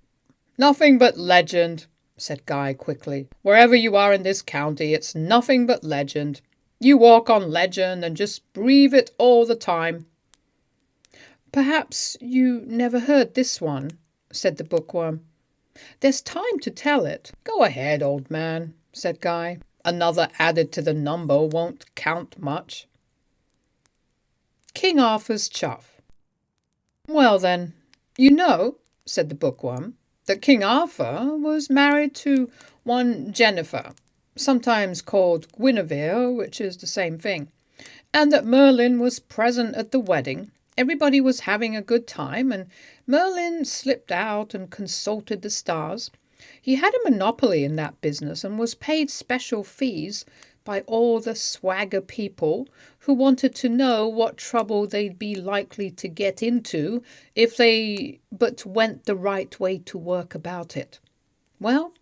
Nothing but legend, said Guy quickly. Wherever you are in this county, it's nothing but legend. You walk on legend and just breathe it all the time. Perhaps you never heard this one, said the bookworm. There's time to tell it. Go ahead, old man, said Guy. Another added to the number won't count much. King Arthur's Chough. Well then, you know, said the bookworm, that King Arthur was married to one Jennifer, sometimes called Guinevere, which is the same thing, and that Merlin was present at the wedding. Everybody was having a good time, and Merlin slipped out and consulted the stars. He had a monopoly in that business and was paid special fees by all the swagger people who wanted to know what trouble they'd be likely to get into if they but went the right way to work about it. Well,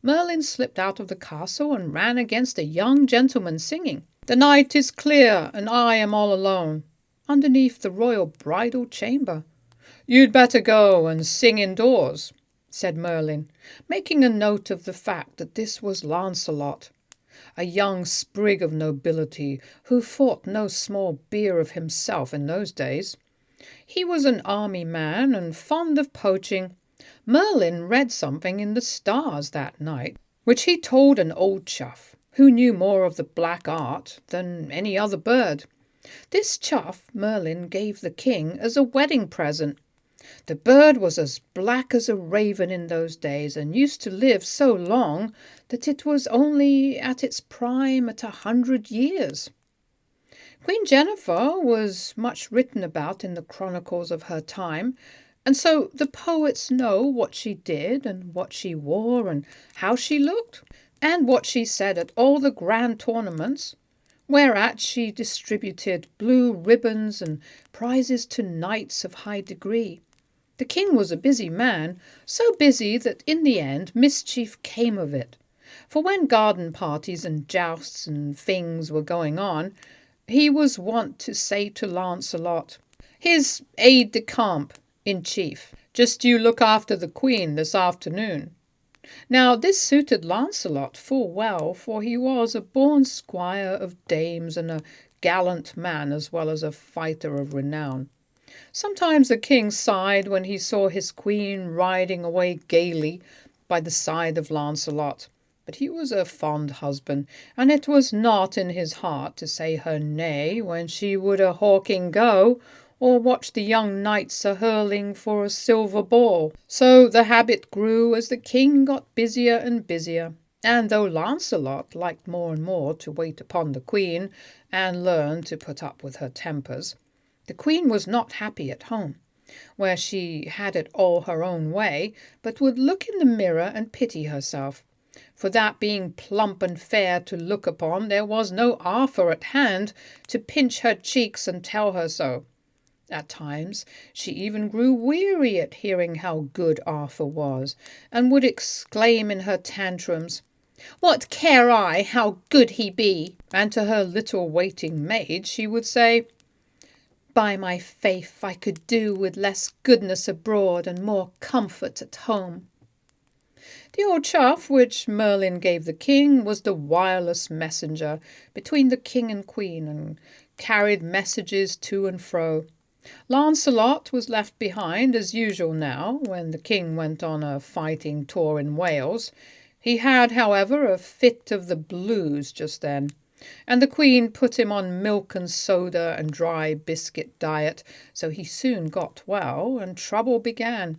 Merlin slipped out of the castle and ran against a young gentleman singing, "The night is clear and I am all alone," underneath the royal bridal chamber. "You'd better go and sing indoors," said Merlin, making a note of the fact that this was Lancelot, a young sprig of nobility who thought no small beer of himself in those days. He was an army man and fond of poaching. Merlin read something in the stars that night, which he told an old chough, who knew more of the black art than any other bird. This chough Merlin gave the king as a wedding present. The bird was as black as a raven in those days, and used to live so long that it was only at its prime at 100 years. Queen Jennifer was much written about in the chronicles of her time, and so the poets know what she did and what she wore and how she looked, and what she said at all the grand tournaments, whereat she distributed blue ribbons and prizes to knights of high degree. The king was a busy man, so busy that in the end mischief came of it. For when garden parties and jousts and things were going on, he was wont to say to Lancelot, his aide-de-camp in chief, "Just you look after the queen this afternoon." Now this suited Lancelot full well, for he was a born squire of dames and a gallant man as well as a fighter of renown. Sometimes the king sighed when he saw his queen riding away gaily by the side of Lancelot, but he was a fond husband, and it was not in his heart to say her nay when she would a hawking go, or watch the young knights a-hurling for a silver ball. So the habit grew as the king got busier and busier, and though Lancelot liked more and more to wait upon the queen and learn to put up with her tempers, the queen was not happy at home, where she had it all her own way, but would look in the mirror and pity herself. For that being plump and fair to look upon, there was no Arthur at hand to pinch her cheeks and tell her so. At times she even grew weary at hearing how good Arthur was, and would exclaim in her tantrums, "What care I how good he be?" And to her little waiting maid she would say, "By my faith, I could do with less goodness abroad and more comfort at home." The old chuff which Merlin gave the king was the wireless messenger between the king and queen, and carried messages to and fro. Lancelot was left behind as usual now, when the king went on a fighting tour in Wales. He had, however, a fit of the blues just then, and the queen put him on milk and soda and dry biscuit diet, so he soon got well, and trouble began.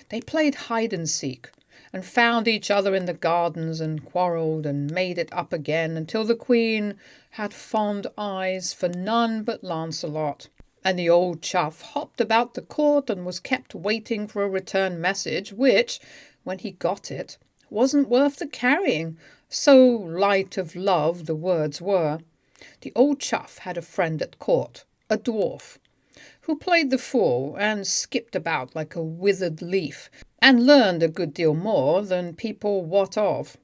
They played hide and seek, and found each other in the gardens, and quarrelled and made it up again, until the queen had fond eyes for none but Lancelot, and the old chuff hopped about the court and was kept waiting for a return message, which, when he got it, wasn't worth the carrying, so light of love the words were. The old chuff had a friend at court, a dwarf, who played the fool and skipped about like a withered leaf, and learned a good deal more than people wot of.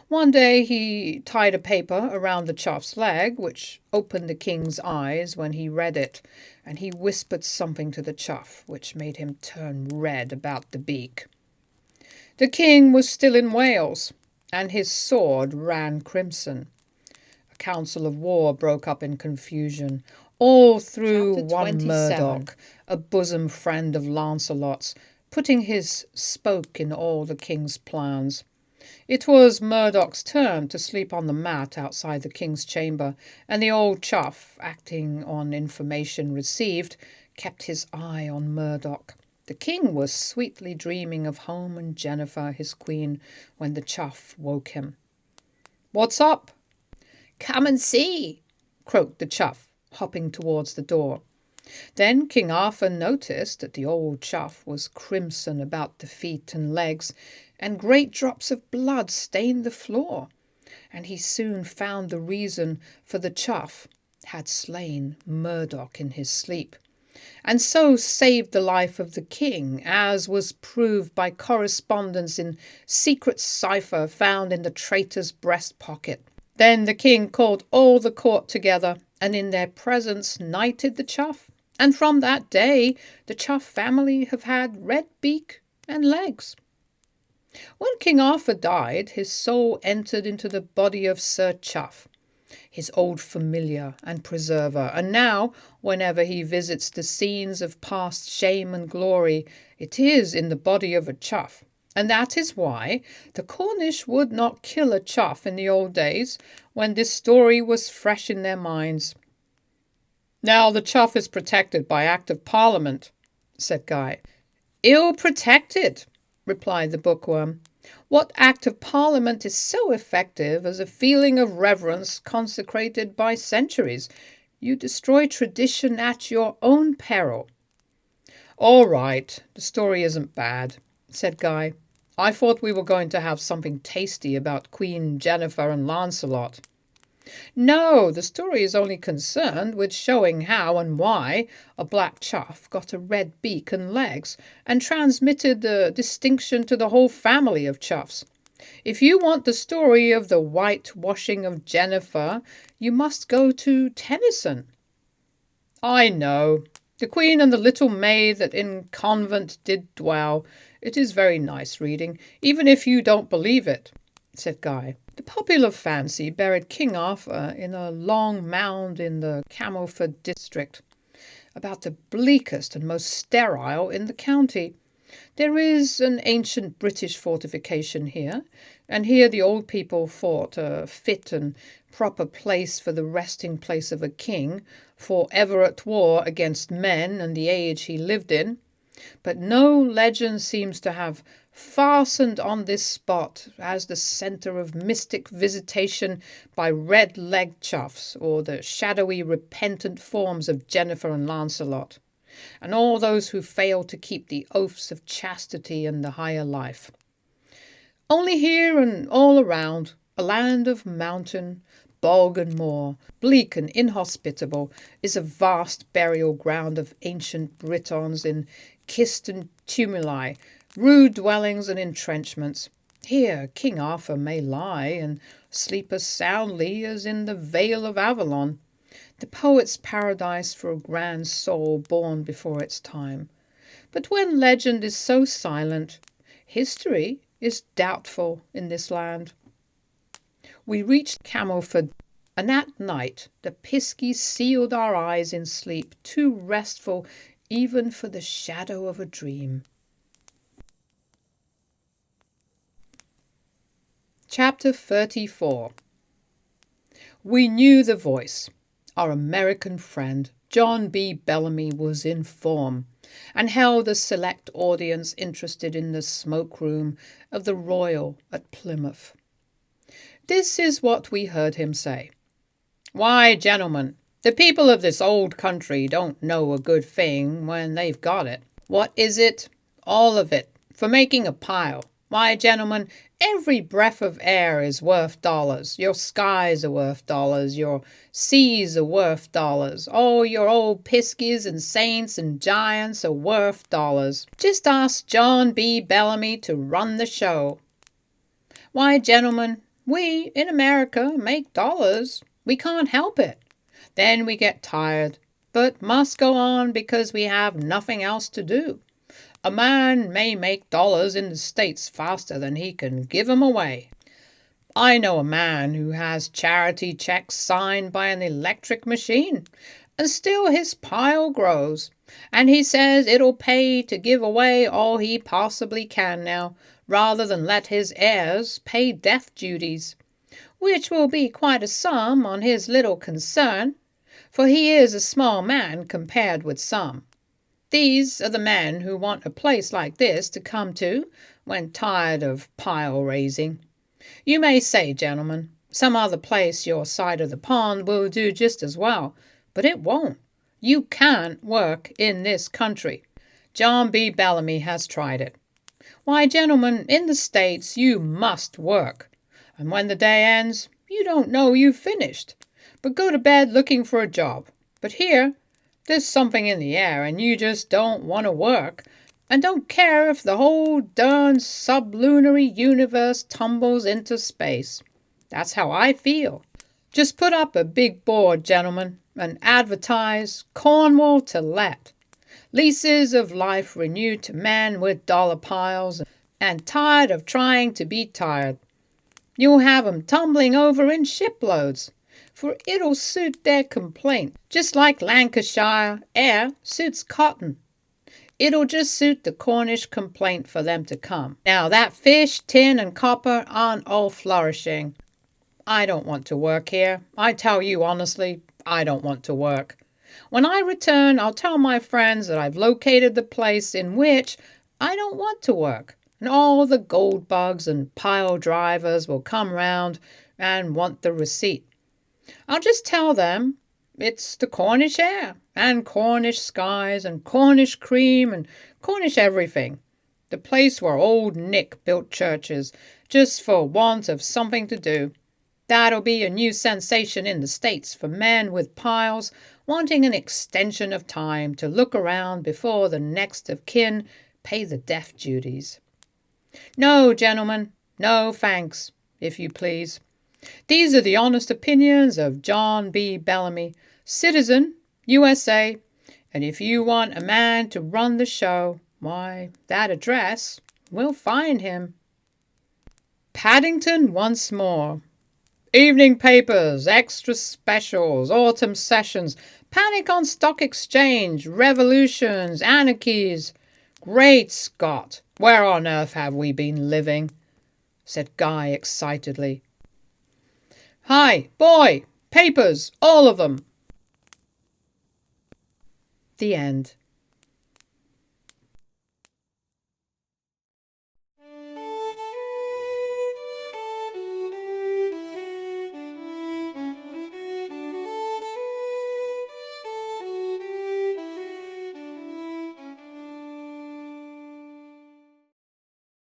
One day he tied a paper around the chuff's leg, which opened the king's eyes when he read it, and he whispered something to the chuff, which made him turn red about the beak. The king was still in Wales, and his sword ran crimson. A council of war broke up in confusion, all through one Murdoch, a bosom friend of Lancelot's, putting his spoke in all the king's plans. It was Murdoch's turn to sleep on the mat outside the king's chamber, and the old chuff, acting on information received, kept his eye on Murdoch. The king was sweetly dreaming of home and Jennifer, his queen, when the chuff woke him. "What's up?" "Come and see," croaked the chuff, hopping towards the door. Then King Arthur noticed that the old chuff was crimson about the feet and legs, and great drops of blood stained the floor, and he soon found the reason, for the chuff had slain Murdoch in his sleep, and so saved the life of the king, as was proved by correspondence in secret cipher found in the traitor's breast pocket. Then the king called all the court together, and in their presence knighted the chuff, and from that day the chuff family have had red beak and legs. When King Arthur died, his soul entered into the body of Sir Chuff, his old familiar and preserver, and now, whenever he visits the scenes of past shame and glory, it is in the body of a chuff. And that is why the Cornish would not kill a chuff in the old days, when this story was fresh in their minds. "Now the chuff is protected by Act of Parliament," said Guy. "Ill protected," replied the bookworm. "What Act of Parliament is so effective as a feeling of reverence consecrated by centuries? You destroy tradition at your own peril." "All right, the story isn't bad," said Guy. "I thought we were going to have something tasty about Queen Jennifer and Lancelot." "No, the story is only concerned with showing how and why a black chuff got a red beak and legs, and transmitted the distinction to the whole family of chuffs. If you want the story of the whitewashing of Jennifer, you must go to Tennyson." "I know. The Queen and the little maid that in convent did dwell. It is very nice reading, even if you don't believe it," said Guy. The popular fancy buried King Arthur in a long mound in the Camelford district, about the bleakest and most sterile in the county. There is an ancient British fortification here, and here the old people thought a fit and proper place for the resting place of a king, for ever at war against men and the age he lived in. But no legend seems to have fastened on this spot as the centre of mystic visitation by red-legged chuffs, or the shadowy repentant forms of Jennifer and Lancelot, and all those who fail to keep the oaths of chastity and the higher life. Only here and all around, a land of mountain, bog and moor, bleak and inhospitable, is a vast burial ground of ancient Britons in kist and tumuli, rude dwellings and entrenchments. Here King Arthur may lie and sleep as soundly as in the Vale of Avalon, the poet's paradise for a grand soul born before its time. But when legend is so silent, history is doubtful in this land. We reached Camelford, and at night the piskies sealed our eyes in sleep, too restful even for the shadow of a dream. Chapter 34. We knew the voice. Our American friend, John B. Bellamy, was in form, and held a select audience interested in the smoke room of the Royal at Plymouth. This is what we heard him say. "Why, gentlemen, the people of this old country don't know a good thing when they've got it. What is it? All of it, for making a pile. Why, gentlemen, every breath of air is worth dollars. Your skies are worth dollars. Your seas are worth dollars. All your old piskies and saints and giants are worth dollars. Just ask John B. Bellamy to run the show. Why, gentlemen, we in America make dollars. We can't help it. Then we get tired, but must go on because we have nothing else to do. A man may make dollars in the States faster than he can give 'em away. I know a man who has charity checks signed by an electric machine, and still his pile grows, and he says it'll pay to give away all he possibly can now, rather than let his heirs pay death duties, which will be quite a sum on his little concern, for he is a small man compared with some. These are the men who want a place like this to come to when tired of pile raising. You may say, gentlemen, some other place your side of the pond will do just as well, but it won't. You can't work in this country. John B. Bellamy has tried it. Why, gentlemen, in the States you must work, and when the day ends, you don't know you've finished, but go to bed looking for a job. But here, there's something in the air, and you just don't want to work, and don't care if the whole darn sublunary universe tumbles into space. That's how I feel. Just put up a big board, gentlemen, and advertise Cornwall to let. Leases of life renewed to men with dollar piles and tired of trying to be tired. You'll have 'em tumbling over in shiploads, for it'll suit their complaint, just like Lancashire air suits cotton. It'll just suit the Cornish complaint for them to come. Now that fish, tin, and copper aren't all flourishing. I don't want to work here. I tell you honestly, I don't want to work. When I return, I'll tell my friends that I've located the place in which I don't want to work, and all the gold bugs and pile drivers will come round and want the receipt. I'll just tell them it's the Cornish air, and Cornish skies, and Cornish cream, and Cornish everything. The place where old Nick built churches, just for want of something to do. That'll be a new sensation in the States for men with piles wanting an extension of time to look around before the next of kin pay the death duties. No, gentlemen, no thanks, if you please. These are the honest opinions of John B. Bellamy, citizen, USA, and if you want a man to run the show, why, that address will find him. Paddington once more. Evening papers, extra specials, autumn sessions, panic on stock exchange, revolutions, anarchies. Great Scott, where on earth have we been living? Said Guy excitedly. Hi, boy! Papers, all of them! The end.